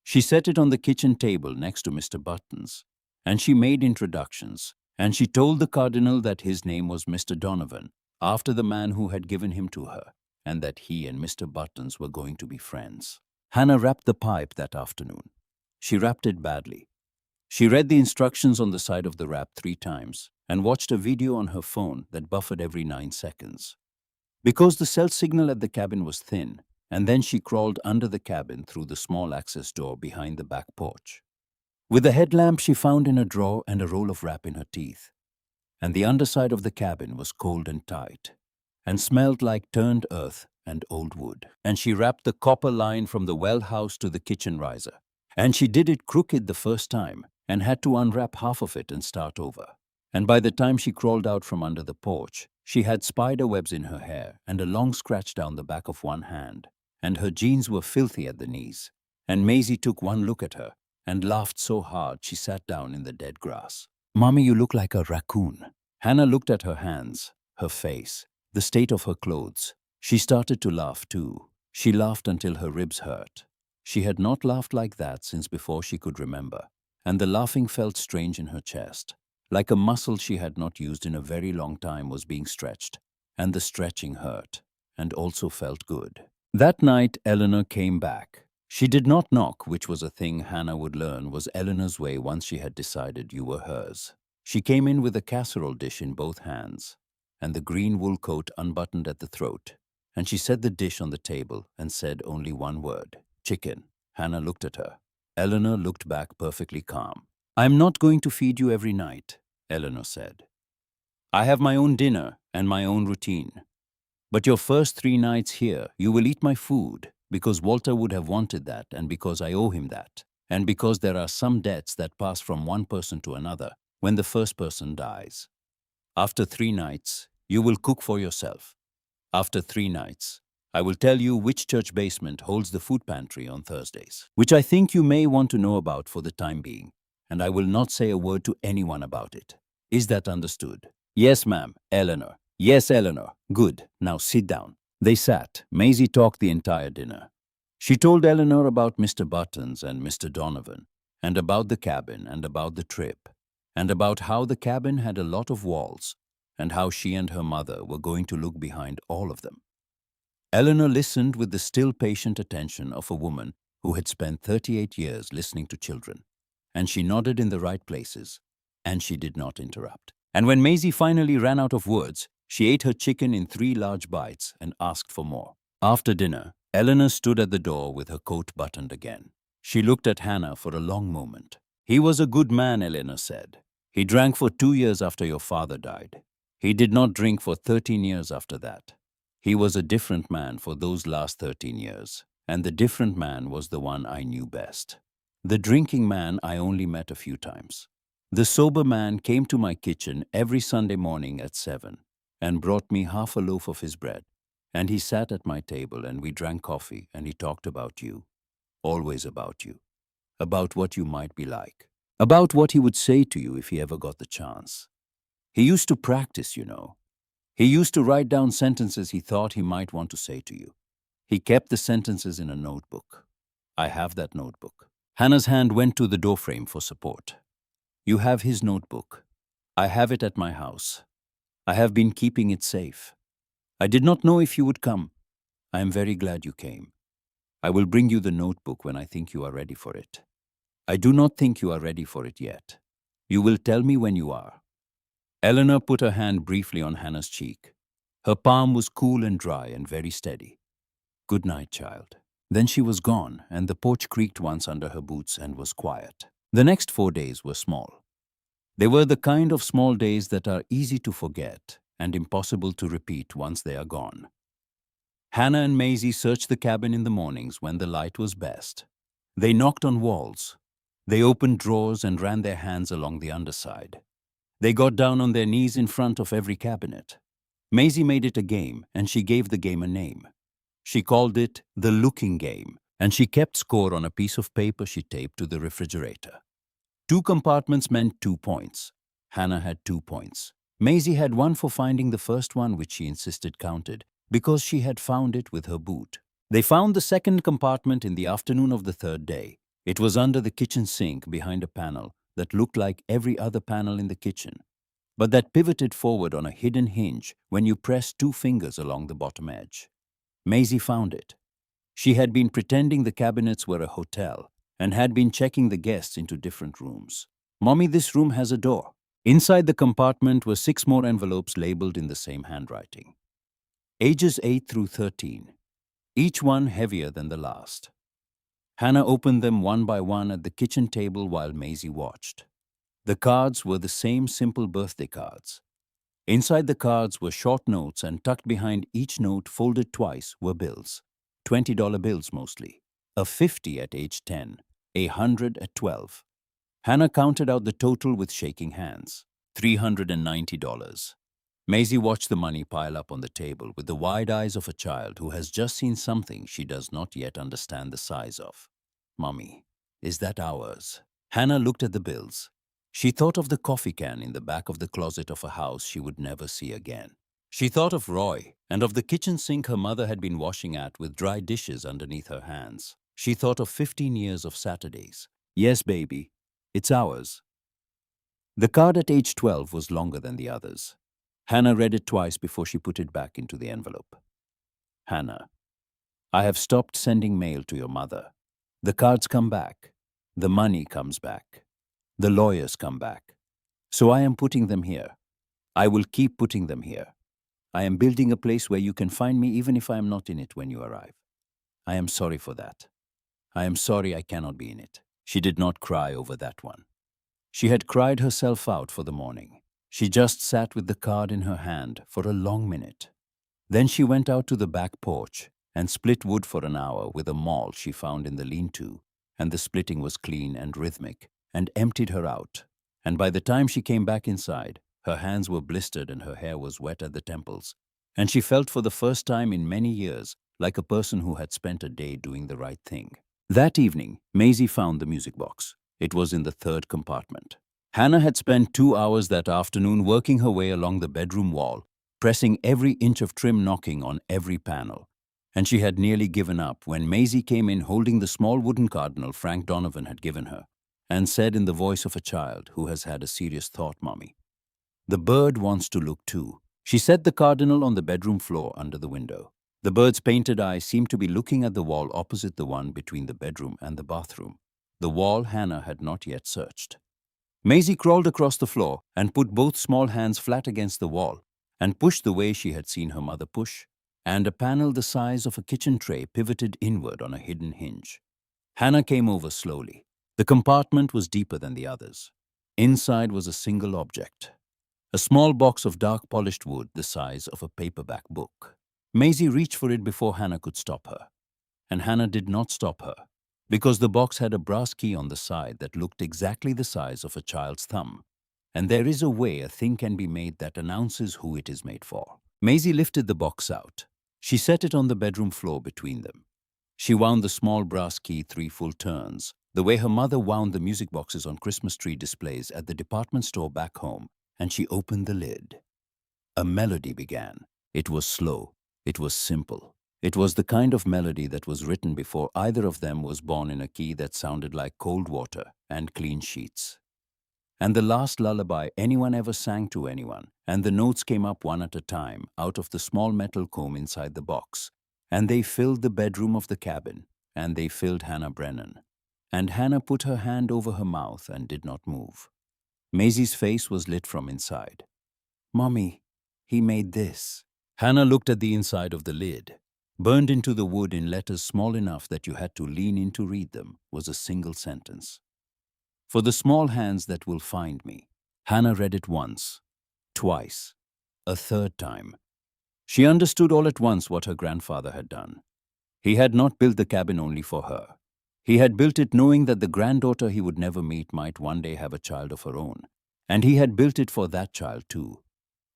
She set it on the kitchen table next to Mr. Button's, and she made introductions, and she told the cardinal that his name was Mr. Donovan, after the man who had given him to her, and that he and Mr. Buttons were going to be friends. Hannah wrapped the pipe that afternoon. She wrapped it badly. She read the instructions on the side of the wrap 3 times and watched a video on her phone that buffered every 9 seconds. Because the cell signal at the cabin was thin, and then she crawled under the cabin through the small access door behind the back porch. With a headlamp she found in a drawer and a roll of wrap in her teeth. And the underside of the cabin was cold and tight, and smelled like turned earth and old wood. And she wrapped the copper line from the well house to the kitchen riser. And she did it crooked the first time, and had to unwrap half of it and start over. And by the time she crawled out from under the porch, she had spider webs in her hair and a long scratch down the back of one hand, and her jeans were filthy at the knees. And Maisie took one look at her and laughed so hard she sat down in the dead grass. "Mommy, you look like a raccoon." Hannah looked at her hands, her face, the state of her clothes. She started to laugh too. She laughed until her ribs hurt. She had not laughed like that since before she could remember, and the laughing felt strange in her chest, like a muscle she had not used in a very long time was being stretched, and the stretching hurt, and also felt good. That night, Eleanor came back. She did not knock, which was a thing Hannah would learn was Eleanor's way once she had decided you were hers. She came in with a casserole dish in both hands, and the green wool coat unbuttoned at the throat, and she set the dish on the table and said only one word, "Chicken." Hannah looked at her. Eleanor looked back perfectly calm. "I'm not going to feed you every night," Eleanor said. "I have my own dinner and my own routine. But your first 3 nights here, you will eat my food, because Walter would have wanted that, and because I owe him that, and because there are some debts that pass from one person to another when the first person dies. After 3 nights, you will cook for yourself. After 3 nights, I will tell you which church basement holds the food pantry on Thursdays, which I think you may want to know about for the time being, and I will not say a word to anyone about it. Is that understood?" "Yes, ma'am." "Eleanor." "Yes, Eleanor." "Good. Now sit down." They sat. Maisie talked the entire dinner. She told Eleanor about Mr. Buttons and Mr. Donovan, and about the cabin and about the trip, and about how the cabin had a lot of walls, and how she and her mother were going to look behind all of them. Eleanor listened with the still patient attention of a woman who had spent 38 years listening to children, and she nodded in the right places, and she did not interrupt. And when Maisie finally ran out of words, she ate her chicken in 3 large bites and asked for more. After dinner, Eleanor stood at the door with her coat buttoned again. She looked at Hannah for a long moment. He was a good man, Eleanor said. He drank for 2 years after your father died. He did not drink for 13 years after that. He was a different man for those last 13 years, and the different man was the one I knew best. The drinking man I only met a few times. The sober man came to my kitchen every Sunday morning at 7 and brought me half a loaf of his bread, and he sat at my table and we drank coffee and he talked about you, always about you, about what you might be like, about what he would say to you if he ever got the chance. He used to practice, you know. He used to write down sentences he thought he might want to say to you. He kept the sentences in a notebook. I have that notebook. Hannah's hand went to the doorframe for support. You have his notebook. I have it at my house. I have been keeping it safe. I did not know if you would come. I am very glad you came. I will bring you the notebook when I think you are ready for it. I do not think you are ready for it yet. You will tell me when you are. Eleanor put her hand briefly on Hannah's cheek. Her palm was cool and dry and very steady. Good night, child. Then she was gone, and the porch creaked once under her boots and was quiet. The next 4 days were small. They were the kind of small days that are easy to forget and impossible to repeat once they are gone. Hannah and Maisie searched the cabin in the mornings when the light was best. They knocked on walls. They opened drawers and ran their hands along the underside. They got down on their knees in front of every cabinet. Maisie made it a game, and she gave the game a name. She called it the looking game, and she kept score on a piece of paper she taped to the refrigerator. 2 compartments meant 2 points. Hannah had 2 points. Maisie had 1 for finding the first one, which she insisted counted, because she had found it with her boot. They found the second compartment in the afternoon of the 3rd day. It was under the kitchen sink behind a panel that looked like every other panel in the kitchen, but that pivoted forward on a hidden hinge when you pressed 2 fingers along the bottom edge. Maisie found it. She had been pretending the cabinets were a hotel and had been checking the guests into different rooms. Mommy, this room has a door. Inside the compartment were 6 more envelopes labeled in the same handwriting. Ages 8 through 13, each one heavier than the last. Hannah opened them one by one at the kitchen table while Maisie watched. The cards were the same simple birthday cards. Inside the cards were short notes, and tucked behind each note, folded twice, were bills. $20 bills mostly. A 50 at age 10, a 100 at 12. Hannah counted out the total with shaking hands. $390. Maisie watched the money pile up on the table with the wide eyes of a child who has just seen something she does not yet understand the size of. Mommy, is that ours? Hannah looked at the bills. She thought of the coffee can in the back of the closet of a house she would never see again. She thought of Roy and of the kitchen sink her mother had been washing at with dry dishes underneath her hands. She thought of 15 years of Saturdays. Yes, baby, it's ours. The card at age 12 was longer than the others. Hannah read it twice before she put it back into the envelope. Hannah, I have stopped sending mail to your mother. The cards come back. The money comes back. The lawyers come back. So I am putting them here. I will keep putting them here. I am building a place where you can find me even if I am not in it when you arrive. I am sorry for that. I am sorry I cannot be in it. She did not cry over that one. She had cried herself out for the morning. She just sat with the card in her hand for a long minute. Then she went out to the back porch and split wood for an hour with a maul she found in the lean-to, and the splitting was clean and rhythmic and emptied her out. And by the time she came back inside, her hands were blistered and her hair was wet at the temples, and she felt for the first time in many years like a person who had spent a day doing the right thing. That evening, Maisie found the music box. It was in the 3rd compartment. Hannah had spent 2 hours that afternoon working her way along the bedroom wall, pressing every inch of trim, knocking on every panel. And she had nearly given up when Maisie came in holding the small wooden cardinal Frank Donovan had given her, and said in the voice of a child who has had a serious thought, Mommy, the bird wants to look too. She set the cardinal on the bedroom floor under the window. The bird's painted eyes seemed to be looking at the wall opposite the one between the bedroom and the bathroom, the wall Hannah had not yet searched. Maisie crawled across the floor and put both small hands flat against the wall and pushed the way she had seen her mother push, and a panel the size of a kitchen tray pivoted inward on a hidden hinge. Hannah came over slowly. The compartment was deeper than the others. Inside was a single object, a small box of dark polished wood the size of a paperback book. Maisie reached for it before Hannah could stop her. And Hannah did not stop her, because the box had a brass key on the side that looked exactly the size of a child's thumb. And there is a way a thing can be made that announces who it is made for. Maisie lifted the box out. She set it on the bedroom floor between them. She wound the small brass key 3 full turns, the way her mother wound the music boxes on Christmas tree displays at the department store back home, and she opened the lid. A melody began. It was slow. It was simple. It was the kind of melody that was written before either of them was born, in a key that sounded like cold water and clean sheets. And the last lullaby anyone ever sang to anyone, and the notes came up one at a time out of the small metal comb inside the box, and they filled the bedroom of the cabin, and they filled Hannah Brennan. And Hannah put her hand over her mouth and did not move. Maisie's face was lit from inside. "Mommy, he made this." Hannah looked at the inside of the lid. Burned into the wood in letters small enough that you had to lean in to read them was a single sentence. "For the small hands that will find me." Hannah read it once, twice, a third time. She understood all at once what her grandfather had done. He had not built the cabin only for her. He had built it knowing that the granddaughter he would never meet might one day have a child of her own. And he had built it for that child too.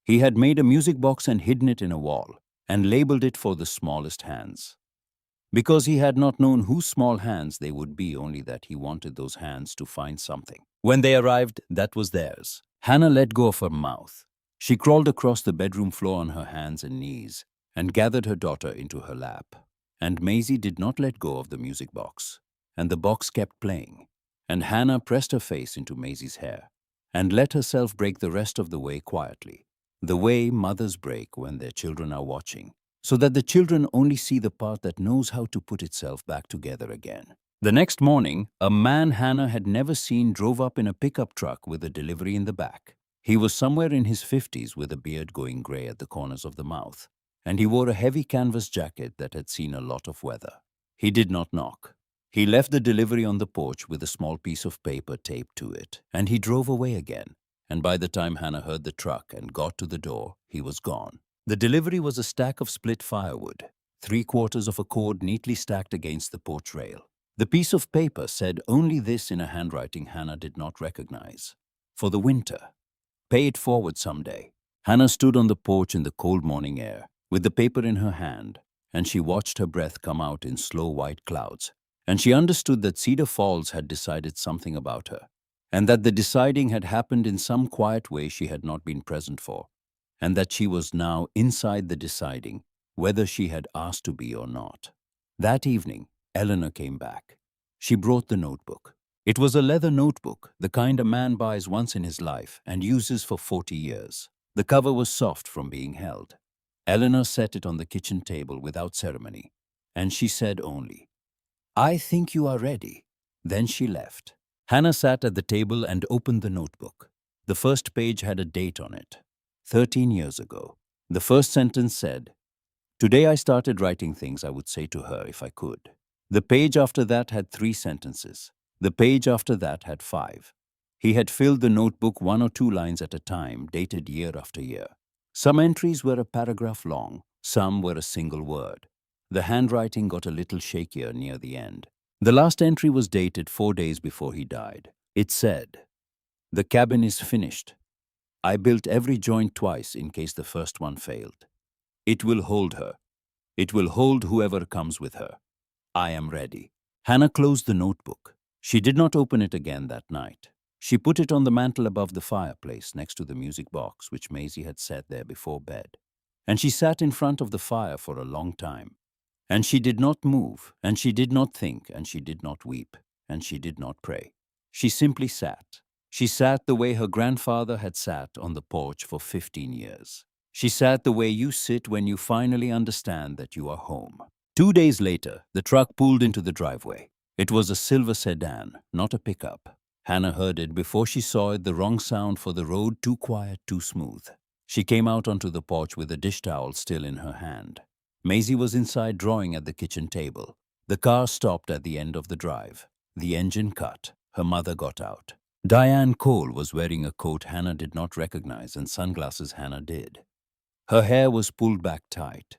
He had made a music box and hidden it in a wall, and labeled it for the smallest hands. Because he had not known whose small hands they would be, only that he wanted those hands to find something. When they arrived, that was theirs. Hannah let go of her mouth. She crawled across the bedroom floor on her hands and knees and gathered her daughter into her lap. And Maisie did not let go of the music box. And the box kept playing. And Hannah pressed her face into Maisie's hair and let herself break the rest of the way quietly, the way mothers break when their children are watching, so that the children only see the part that knows how to put itself back together again. The next morning, a man Hannah had never seen drove up in a pickup truck with a delivery in the back. He was somewhere in his 50s with a beard going gray at the corners of the mouth, and he wore a heavy canvas jacket that had seen a lot of weather. He did not knock. He left the delivery on the porch with a small piece of paper taped to it, and he drove away again. And by the time Hannah heard the truck and got to the door, he was gone. The delivery was a stack of split firewood, 3/4 of a cord neatly stacked against the porch rail. The piece of paper said only this in a handwriting Hannah did not recognize. "For the winter. Pay it forward someday." Hannah stood on the porch in the cold morning air, with the paper in her hand, and she watched her breath come out in slow white clouds. And she understood that Cedar Falls had decided something about her, and that the deciding had happened in some quiet way she had not been present for, and that she was now inside the deciding, whether she had asked to be or not. That evening, Eleanor came back. She brought the notebook. It was a leather notebook, the kind a man buys once in his life and uses for 40 years. The cover was soft from being held. Eleanor set it on the kitchen table without ceremony, and she said only, "I think you are ready." Then she left. Hannah sat at the table and opened the notebook. The first page had a date on it, 13 years ago. The first sentence said, "Today I started writing things I would say to her if I could." The page after that had 3 sentences. The page after that had 5. He had filled the notebook 1 or 2 lines at a time, dated year after year. Some entries were a paragraph long, some were a single word. The handwriting got a little shakier near the end. The last entry was dated 4 days before he died. It said, "The cabin is finished. I built every joint twice in case the first one failed. It will hold her. It will hold whoever comes with her. I am ready." Hannah closed the notebook. She did not open it again that night. She put it on the mantel above the fireplace next to the music box which Maisie had set there before bed. And she sat in front of the fire for a long time. And she did not move, and she did not think, and she did not weep, and she did not pray. She simply sat. She sat the way her grandfather had sat on the porch for 15 years. She sat the way you sit when you finally understand that you are home. 2 days later, the truck pulled into the driveway. It was a silver sedan, not a pickup. Hannah heard it before she saw it, the wrong sound for the road, too quiet, too smooth. She came out onto the porch with a dish towel still in her hand. Maisie was inside drawing at the kitchen table. The car stopped at the end of the drive. The engine cut. her mother got out. Diane Cole was wearing a coat Hannah did not recognize and sunglasses Hannah did. Her hair was pulled back tight.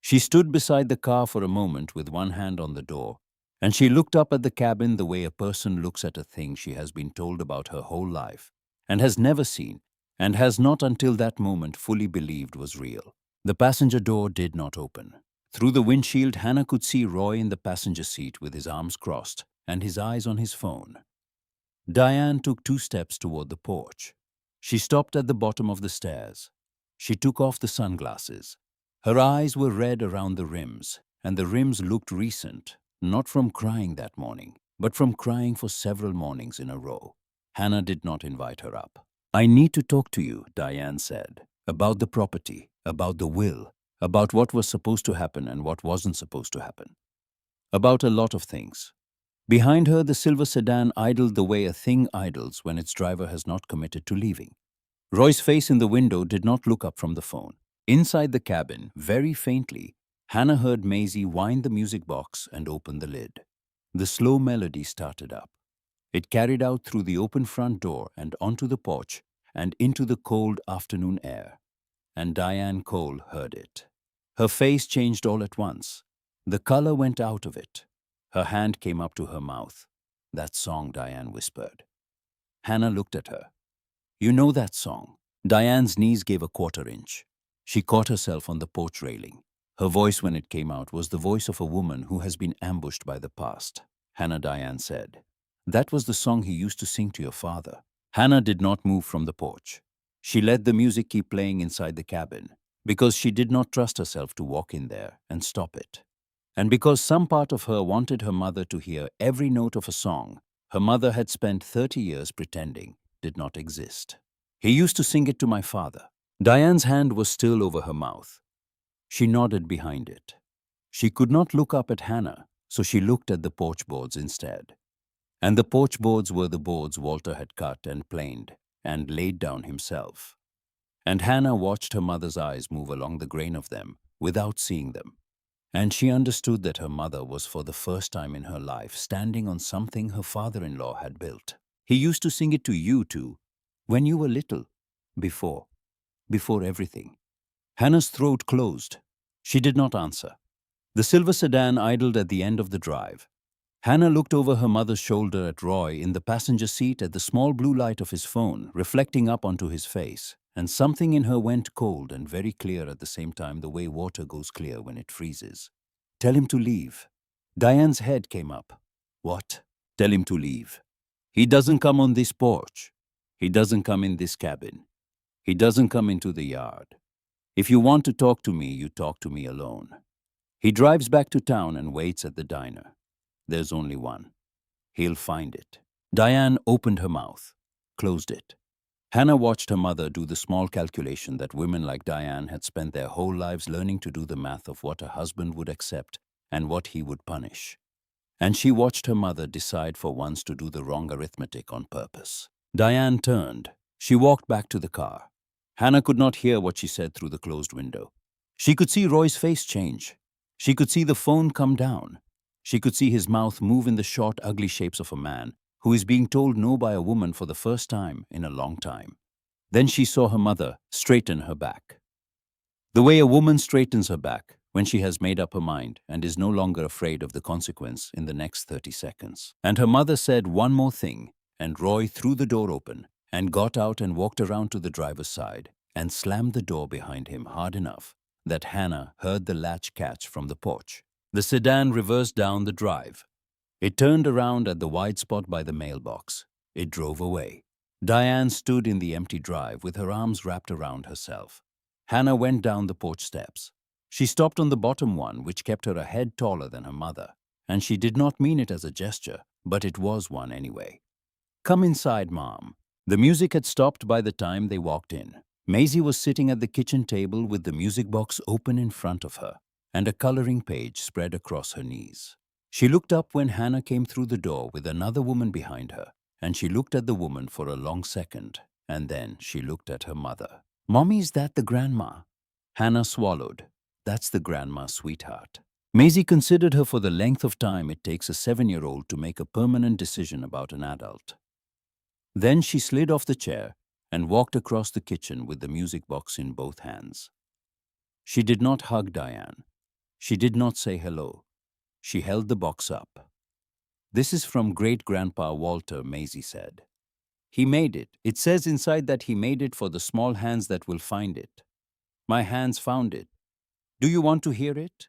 She stood beside the car for a moment with one hand on the door, and she looked up at the cabin the way a person looks at a thing she has been told about her whole life and has never seen and has not until that moment fully believed was real. The passenger door did not open. Through the windshield, Hannah could see Roy in the passenger seat with his arms crossed and his eyes on his phone. Diane took 2 steps toward the porch. She stopped at the bottom of the stairs. She took off the sunglasses. Her eyes were red around the rims, and the rims looked recent, not from crying that morning, but from crying for several mornings in a row. Hannah did not invite her up. "I need to talk to you," Diane said, "about the property, about the will, about what was supposed to happen and what wasn't supposed to happen. About a lot of things." Behind her, the silver sedan idled the way a thing idles when its driver has not committed to leaving. Roy's face in the window did not look up from the phone. Inside the cabin, very faintly, Hannah heard Maisie wind the music box and open the lid. The slow melody started up. It carried out through the open front door and onto the porch and into the cold afternoon air. And Diane Cole heard it. Her face changed all at once. The color went out of it. Her hand came up to her mouth. "That song," Diane whispered. Hannah looked at her. "You know that song?" Diane's knees gave a quarter inch. She caught herself on the porch railing. Her voice, when it came out, was the voice of a woman who has been ambushed by the past. "Hannah," Diane said, "that was the song he used to sing to your father." Hannah did not move from the porch. She let the music keep playing inside the cabin, because she did not trust herself to walk in there and stop it. And because some part of her wanted her mother to hear every note of a song her mother had spent 30 years pretending did not exist. "He used to sing it to my father." Diane's hand was still over her mouth. She nodded behind it. She could not look up at Hannah, so she looked at the porch boards instead. And the porch boards were the boards Walter had cut and planed and laid down himself. And Hannah watched her mother's eyes move along the grain of them without seeing them. And she understood that her mother was for the first time in her life standing on something her father-in-law had built. "He used to sing it to you too, when you were little, before everything." Hannah's throat closed. She did not answer. The silver sedan idled at the end of the drive. Hannah looked over her mother's shoulder at Roy in the passenger seat at the small blue light of his phone reflecting up onto his face, and something in her went cold and very clear at the same time, the way water goes clear when it freezes. "Tell him to leave." Diane's head came up. "What?" "Tell him to leave. He doesn't come on this porch. He doesn't come in this cabin. He doesn't come into the yard. If you want to talk to me, you talk to me alone. He drives back to town and waits at the diner. There's only one. He'll find it." Diane opened her mouth, closed it. Hannah watched her mother do the small calculation that women like Diane had spent their whole lives learning to do, the math of what a husband would accept and what he would punish. And she watched her mother decide for once to do the wrong arithmetic on purpose. Diane turned. She walked back to the car. Hannah could not hear what she said through the closed window. She could see Roy's face change. She could see the phone come down. She could see his mouth move in the short, ugly shapes of a man who is being told no by a woman for the first time in a long time. Then she saw her mother straighten her back. The way a woman straightens her back when she has made up her mind and is no longer afraid of the consequence in the next 30 seconds. And her mother said one more thing, and Roy threw the door open and got out and walked around to the driver's side and slammed the door behind him hard enough that Hannah heard the latch catch from the porch. The sedan reversed down the drive. It turned around at the wide spot by the mailbox. It drove away. Diane stood in the empty drive with her arms wrapped around herself. Hannah went down the porch steps. She stopped on the bottom one, which kept her a head taller than her mother, and she did not mean it as a gesture, but it was one anyway. "Come inside, Mom." The music had stopped by the time they walked in. Maisie was sitting at the kitchen table with the music box open in front of her and a coloring page spread across her knees. She looked up when Hannah came through the door with another woman behind her, and she looked at the woman for a long second, and then she looked at her mother. "Mommy, is that the grandma?" Hannah swallowed. "That's the grandma, sweetheart." Maisie considered her for the length of time it takes a 7-year-old to make a permanent decision about an adult. Then she slid off the chair and walked across the kitchen with the music box in both hands. She did not hug Diane. She did not say hello. She held the box up. "This is from great-grandpa Walter," Maisie said. "He made it. It says inside that he made it for the small hands that will find it. My hands found it. Do you want to hear it?"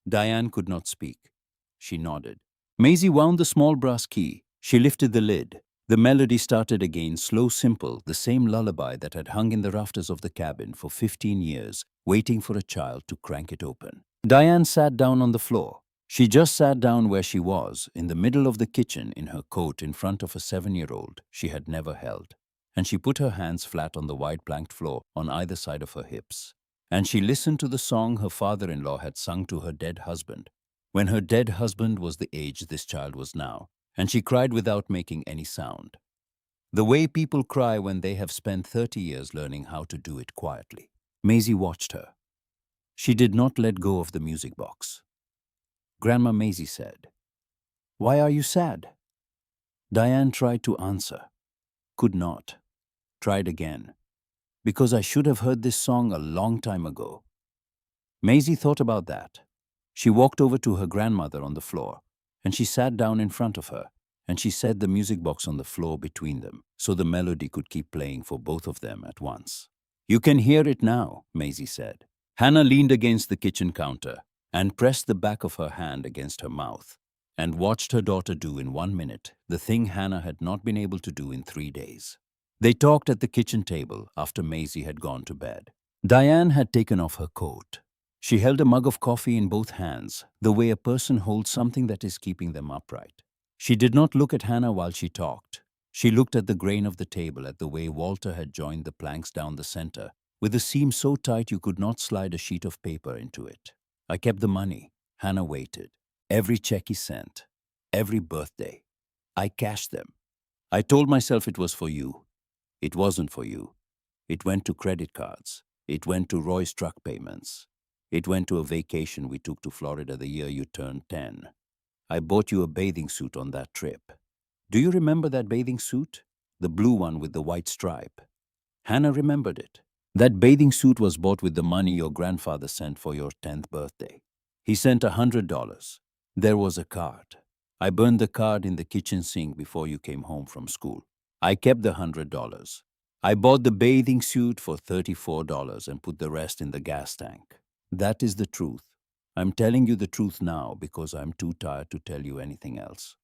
Diane could not speak. She nodded. Maisie wound the small brass key. She lifted the lid. The melody started again, slow, simple, the same lullaby that had hung in the rafters of the cabin for 15 years, waiting for a child to crank it open. Diane sat down on the floor. She just sat down where she was, in the middle of the kitchen, in her coat, in front of a 7-year-old she had never held. And she put her hands flat on the wide planked floor on either side of her hips. And she listened to the song her father-in-law had sung to her dead husband, when her dead husband was the age this child was now, and she cried without making any sound. The way people cry when they have spent 30 years learning how to do it quietly. Maisie watched her. She did not let go of the music box. "Grandma," Maisie said, "why are you sad?" Diane tried to answer. Could not. Tried again. "Because I should have heard this song a long time ago." Maisie thought about that. She walked over to her grandmother on the floor, and she sat down in front of her, and she set the music box on the floor between them, so the melody could keep playing for both of them at once. "You can hear it now," Maisie said. Hannah leaned against the kitchen counter and pressed the back of her hand against her mouth and watched her daughter do in 1 minute the thing Hannah had not been able to do in 3 days. They talked at the kitchen table after Maisie had gone to bed. Diane had taken off her coat. She held a mug of coffee in both hands, the way a person holds something that is keeping them upright. She did not look at Hannah while she talked. She looked at the grain of the table, at the way Walter had joined the planks down the center, with a seam so tight you could not slide a sheet of paper into it. "I kept the money." Hannah waited. "Every check he sent. Every birthday. I cashed them. I told myself it was for you. It wasn't for you. It went to credit cards. It went to Roy's truck payments. It went to a vacation we took to Florida the year you turned 10. I bought you a bathing suit on that trip. Do you remember that bathing suit? The blue one with the white stripe." Hannah remembered it. That bathing suit was bought with the money your grandfather sent for your 10th birthday. He sent $100. There was a card. I burned the card in the kitchen sink before you came home from school. I kept the $100. I bought the bathing suit for $34 and put the rest in the gas tank. That is the truth. I'm telling you the truth now because I'm too tired to tell you anything else.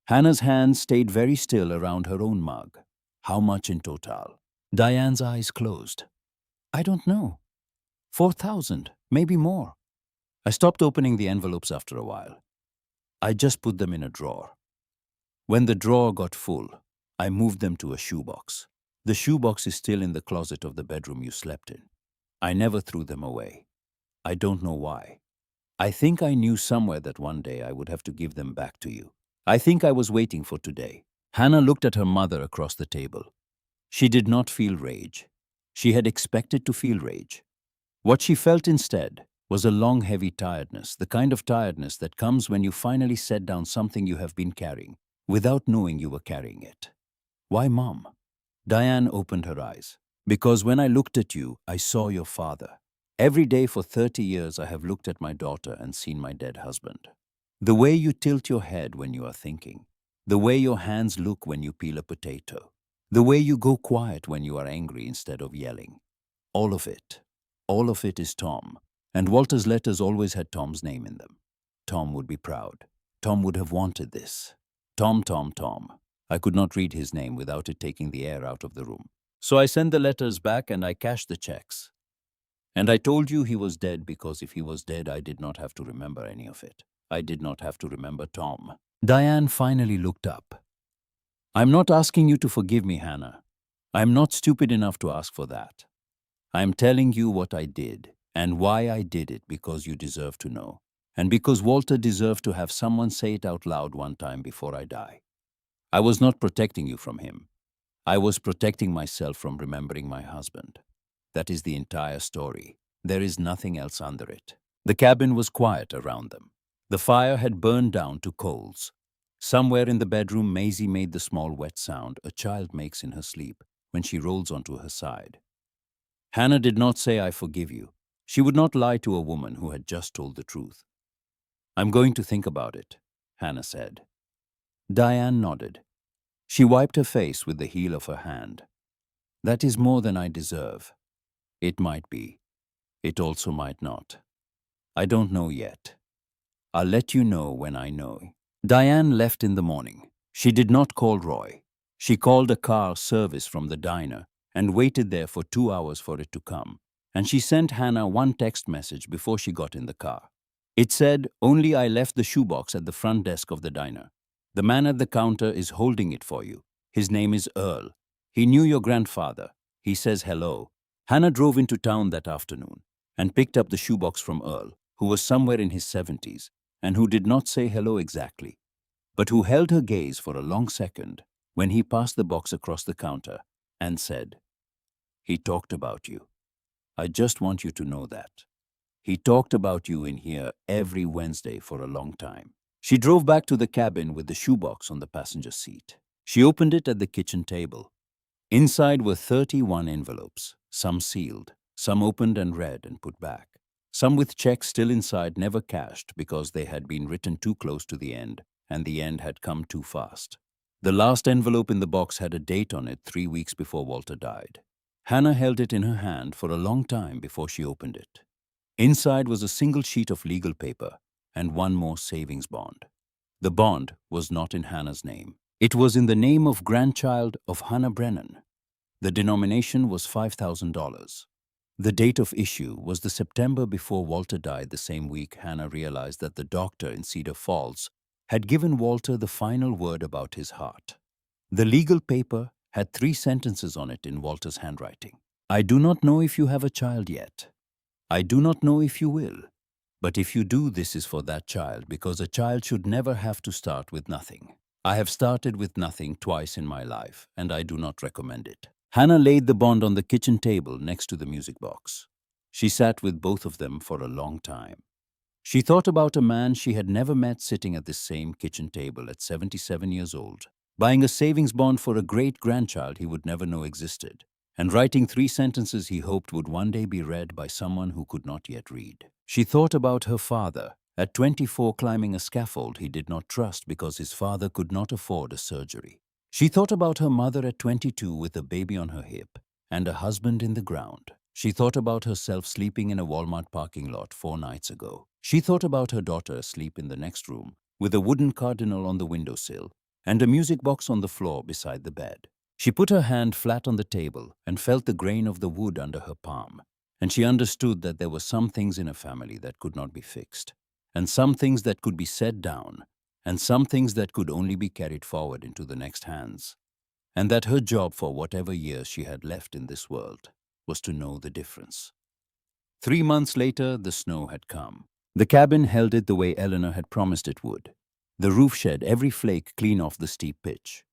Hannah's hands stayed very still around her own mug. "How much in total?" Diane's eyes closed. "I don't know. 4,000, maybe more." I stopped opening the envelopes after a while. I just put them in a drawer. When the drawer got full, I moved them to a shoebox. The shoebox is still in the closet of the bedroom you slept in. I never threw them away. I don't know why. I think I knew somewhere that one day I would have to give them back to you. I think I was waiting for today. Hannah looked at her mother across the table. She did not feel rage. She had expected to feel rage. What she felt instead was a long, heavy tiredness, the kind of tiredness that comes when you finally set down something you have been carrying, without knowing you were carrying it. "Why, Mom?" Diane opened her eyes. "Because when I looked at you, I saw your father. Every day for 30 years I have looked at my daughter and seen my dead husband. The way you tilt your head when you are thinking. The way your hands look when you peel a potato. The way you go quiet when you are angry instead of yelling. All of it is Tom. And Walter's letters always had Tom's name in them. Tom would be proud. Tom would have wanted this. Tom, Tom, Tom. I could not read his name without it taking the air out of the room. So I sent the letters back and I cashed the checks. And I told you he was dead because if he was dead, I did not have to remember any of it. I did not have to remember Tom." Diane finally looked up. "I'm not asking you to forgive me, Hannah. I'm not stupid enough to ask for that. I'm telling you what I did and why I did it because you deserve to know. And because Walter deserved to have someone say it out loud one time before I die. I was not protecting you from him. I was protecting myself from remembering my husband. That is the entire story. There is nothing else under it. The cabin was quiet around them. The fire had burned down to coals. Somewhere in the bedroom, Maisie made the small wet sound a child makes in her sleep when she rolls onto her side. Hannah did not say, "I forgive you." She would not lie to a woman who had just told the truth. "I'm going to think about it," Hannah said. Diane nodded. She wiped her face with the heel of her hand. "That is more than I deserve. It might be. It also might not. I don't know yet. I'll let you know when I know." Diane left in the morning. She did not call Roy. She called a car service from the diner and waited there for 2 hours for it to come. And she sent Hannah one text message before she got in the car. It said, "Only I left the shoebox at the front desk of the diner. The man at the counter is holding it for you. His name is Earl. He knew your grandfather. He says hello." Hannah drove into town that afternoon and picked up the shoebox from Earl, who was somewhere in his 70s and who did not say hello exactly, but who held her gaze for a long second when he passed the box across the counter and said, "He talked about you. I just want you to know that. He talked about you in here every Wednesday for a long time." She drove back to the cabin with the shoebox on the passenger seat. She opened it at the kitchen table. Inside were 31 envelopes, some sealed, some opened and read and put back, some with checks still inside never cashed because they had been written too close to the end and the end had come too fast. The last envelope in the box had a date on it 3 weeks before Walter died. Hannah held it in her hand for a long time before she opened it. Inside was a single sheet of legal paper and one more savings bond. The bond was not in Hannah's name. It was in the name of grandchild of Hannah Brennan. The denomination was $5,000. The date of issue was the September before Walter died. The same week, Hannah realized that the doctor in Cedar Falls had given Walter the final word about his heart. The legal paper had 3 sentences on it in Walter's handwriting. "I do not know if you have a child yet. I do not know if you will. But if you do, this is for that child, because a child should never have to start with nothing. I have started with nothing twice in my life, and I do not recommend it." Hannah laid the bond on the kitchen table next to the music box. She sat with both of them for a long time. She thought about a man she had never met sitting at this same kitchen table at 77 years old, buying a savings bond for a great-grandchild he would never know existed, and writing 3 sentences he hoped would one day be read by someone who could not yet read. She thought about her father, at 24 climbing a scaffold he did not trust because his father could not afford a surgery. She thought about her mother at 22 with a baby on her hip and a husband in the ground. She thought about herself sleeping in a Walmart parking lot 4 nights ago. She thought about her daughter asleep in the next room with a wooden cardinal on the windowsill and a music box on the floor beside the bed. She put her hand flat on the table and felt the grain of the wood under her palm, and she understood that there were some things in a family that could not be fixed, and some things that could be set down, and some things that could only be carried forward into the next hands, and that her job for whatever years she had left in this world was to know the difference. 3 months later, the snow had come. The cabin held it the way Eleanor had promised it would. The roof shed every flake clean off the steep pitch.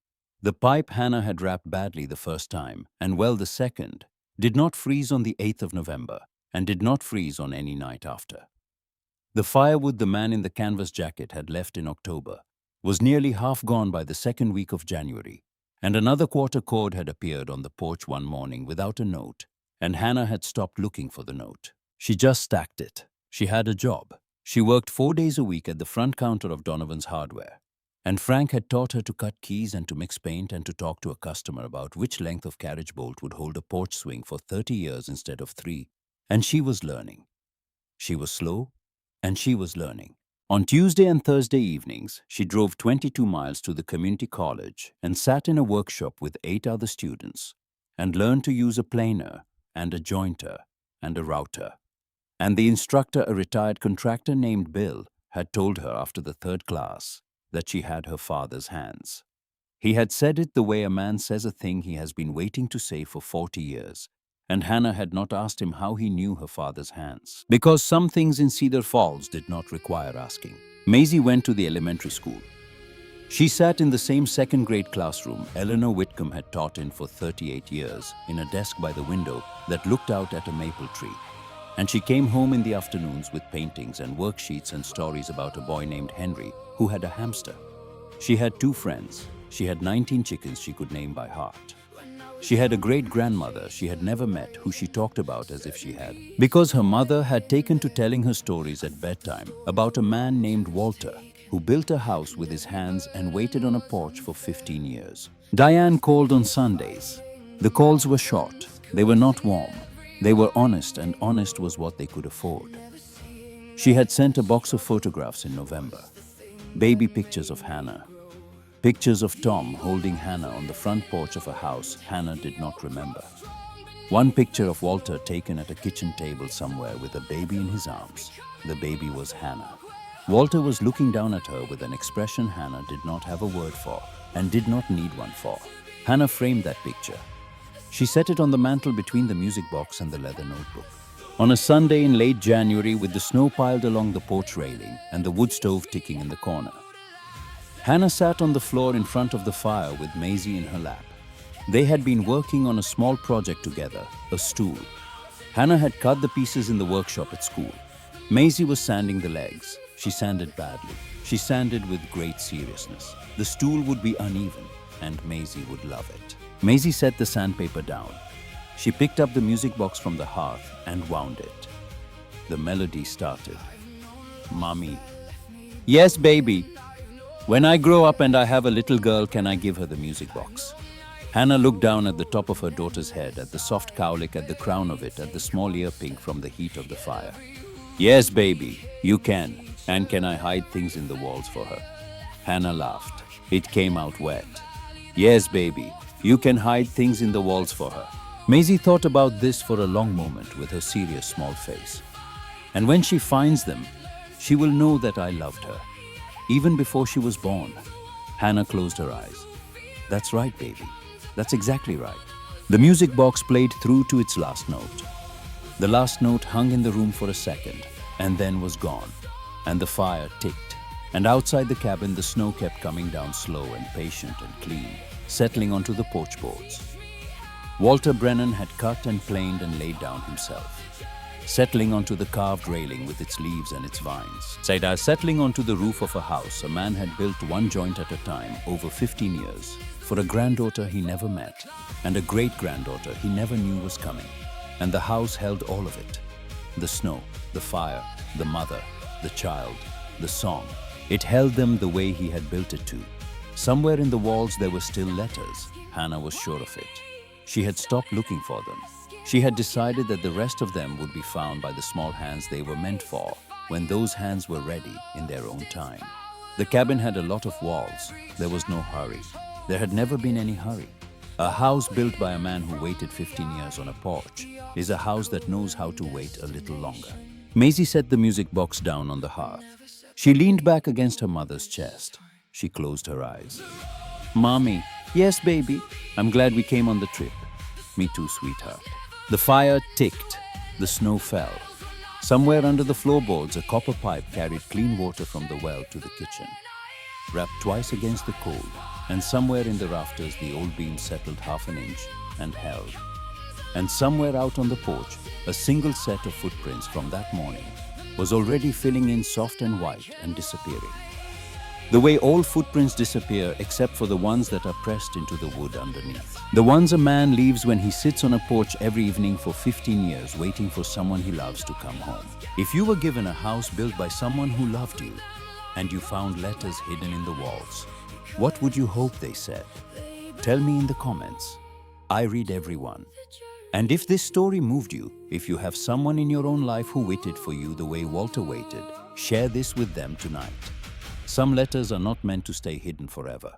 The pipe Hannah had wrapped badly the first time, and well the second, did not freeze on the 8th of November, and did not freeze on any night after. The firewood the man in the canvas jacket had left in October was nearly half gone by the 2nd week of January, and another quarter cord had appeared on the porch one morning without a note, and Hannah had stopped looking for the note. She just stacked it. She had a job. She worked 4 days a week at the front counter of Donovan's Hardware, and Frank had taught her to cut keys and to mix paint and to talk to a customer about which length of carriage bolt would hold a porch swing for 30 years instead of 3, and she was learning. She was slow, and she was learning. On Tuesday and Thursday evenings, she drove 22 miles to the community college and sat in a workshop with 8 other students and learned to use a planer and a jointer and a router. And the instructor, a retired contractor named Bill, had told her after the 3rd class that she had her father's hands. He had said it the way a man says a thing he has been waiting to say for 40 years, and Hannah had not asked him how he knew her father's hands, because some things in Cedar Falls did not require asking. Maisie went to the elementary school. She sat in the same 2nd grade classroom Eleanor Whitcomb had taught in for 38 years, in a desk by the window that looked out at a maple tree. And she came home in the afternoons with paintings and worksheets and stories about a boy named Henry who had a hamster. She had 2 friends. She had 19 chickens she could name by heart. She had a great-grandmother she had never met who she talked about as if she had, because her mother had taken to telling her stories at bedtime about a man named Walter who built a house with his hands and waited on a porch for 15 years. Diane called on Sundays. The calls were short. They were not warm. They were honest, and honest was what they could afford. She had sent a box of photographs in November. Baby pictures of Hannah. Pictures of Tom holding Hannah on the front porch of a house Hannah did not remember. One picture of Walter taken at a kitchen table somewhere with a baby in his arms. The baby was Hannah. Walter was looking down at her with an expression Hannah did not have a word for and did not need one for. Hannah framed that picture. She set it on the mantel between the music box and the leather notebook. On a Sunday in late January, with the snow piled along the porch railing and the wood stove ticking in the corner, Hannah sat on the floor in front of the fire with Maisie in her lap. They had been working on a small project together, a stool. Hannah had cut the pieces in the workshop at school. Maisie was sanding the legs. She sanded badly. She sanded with great seriousness. The stool would be uneven, and Maisie would love it. Maisie set the sandpaper down. She picked up the music box from the hearth and wound it. The melody started. Mommy. Yes, baby. When I grow up and I have a little girl, can I give her the music box? Hannah looked down at the top of her daughter's head, at the soft cowlick, at the crown of it, at the small ear pink from the heat of the fire. Yes, baby, you can. And can I hide things in the walls for her? Hannah laughed. It came out wet. Yes, baby, you can hide things in the walls for her. Maisie thought about this for a long moment with her serious small face. And when she finds them, she will know that I loved her. Even before she was born. Hannah closed her eyes. That's right, baby. That's exactly right. The music box played through to its last note. The last note hung in the room for a second and then was gone. And the fire ticked. And outside the cabin, the snow kept coming down slow and patient and clean, settling onto the porch boards. Walter Brennan had cut and planed and laid down himself, settling onto the carved railing with its leaves and its vines. Cedar, settling onto the roof of a house a man had built one joint at a time over 15 years, for a granddaughter he never met, and a great-granddaughter he never knew was coming. And the house held all of it. The snow, the fire, the mother, the child, the song. It held them the way he had built it to. Somewhere in the walls there were still letters. Hannah was sure of it. She had stopped looking for them. She had decided that the rest of them would be found by the small hands they were meant for, when those hands were ready in their own time. The cabin had a lot of walls. There was no hurry. There had never been any hurry. A house built by a man who waited 15 years on a porch is a house that knows how to wait a little longer. Maisie set the music box down on the hearth. She leaned back against her mother's chest. She closed her eyes. Mommy. Yes, baby. I'm glad we came on the trip. Me too, sweetheart. The fire ticked. The snow fell. Somewhere under the floorboards, a copper pipe carried clean water from the well to the kitchen. Wrapped twice against the cold, and somewhere in the rafters the old beam settled half an inch and held. And somewhere out on the porch, a single set of footprints from that morning was already filling in soft and white and disappearing. The way all footprints disappear except for the ones that are pressed into the wood underneath. The ones a man leaves when he sits on a porch every evening for 15 years waiting for someone he loves to come home. If you were given a house built by someone who loved you and you found letters hidden in the walls, what would you hope they said? Tell me in the comments. I read every one. And if this story moved you, if you have someone in your own life who waited for you the way Walter waited, share this with them tonight. Some letters are not meant to stay hidden forever.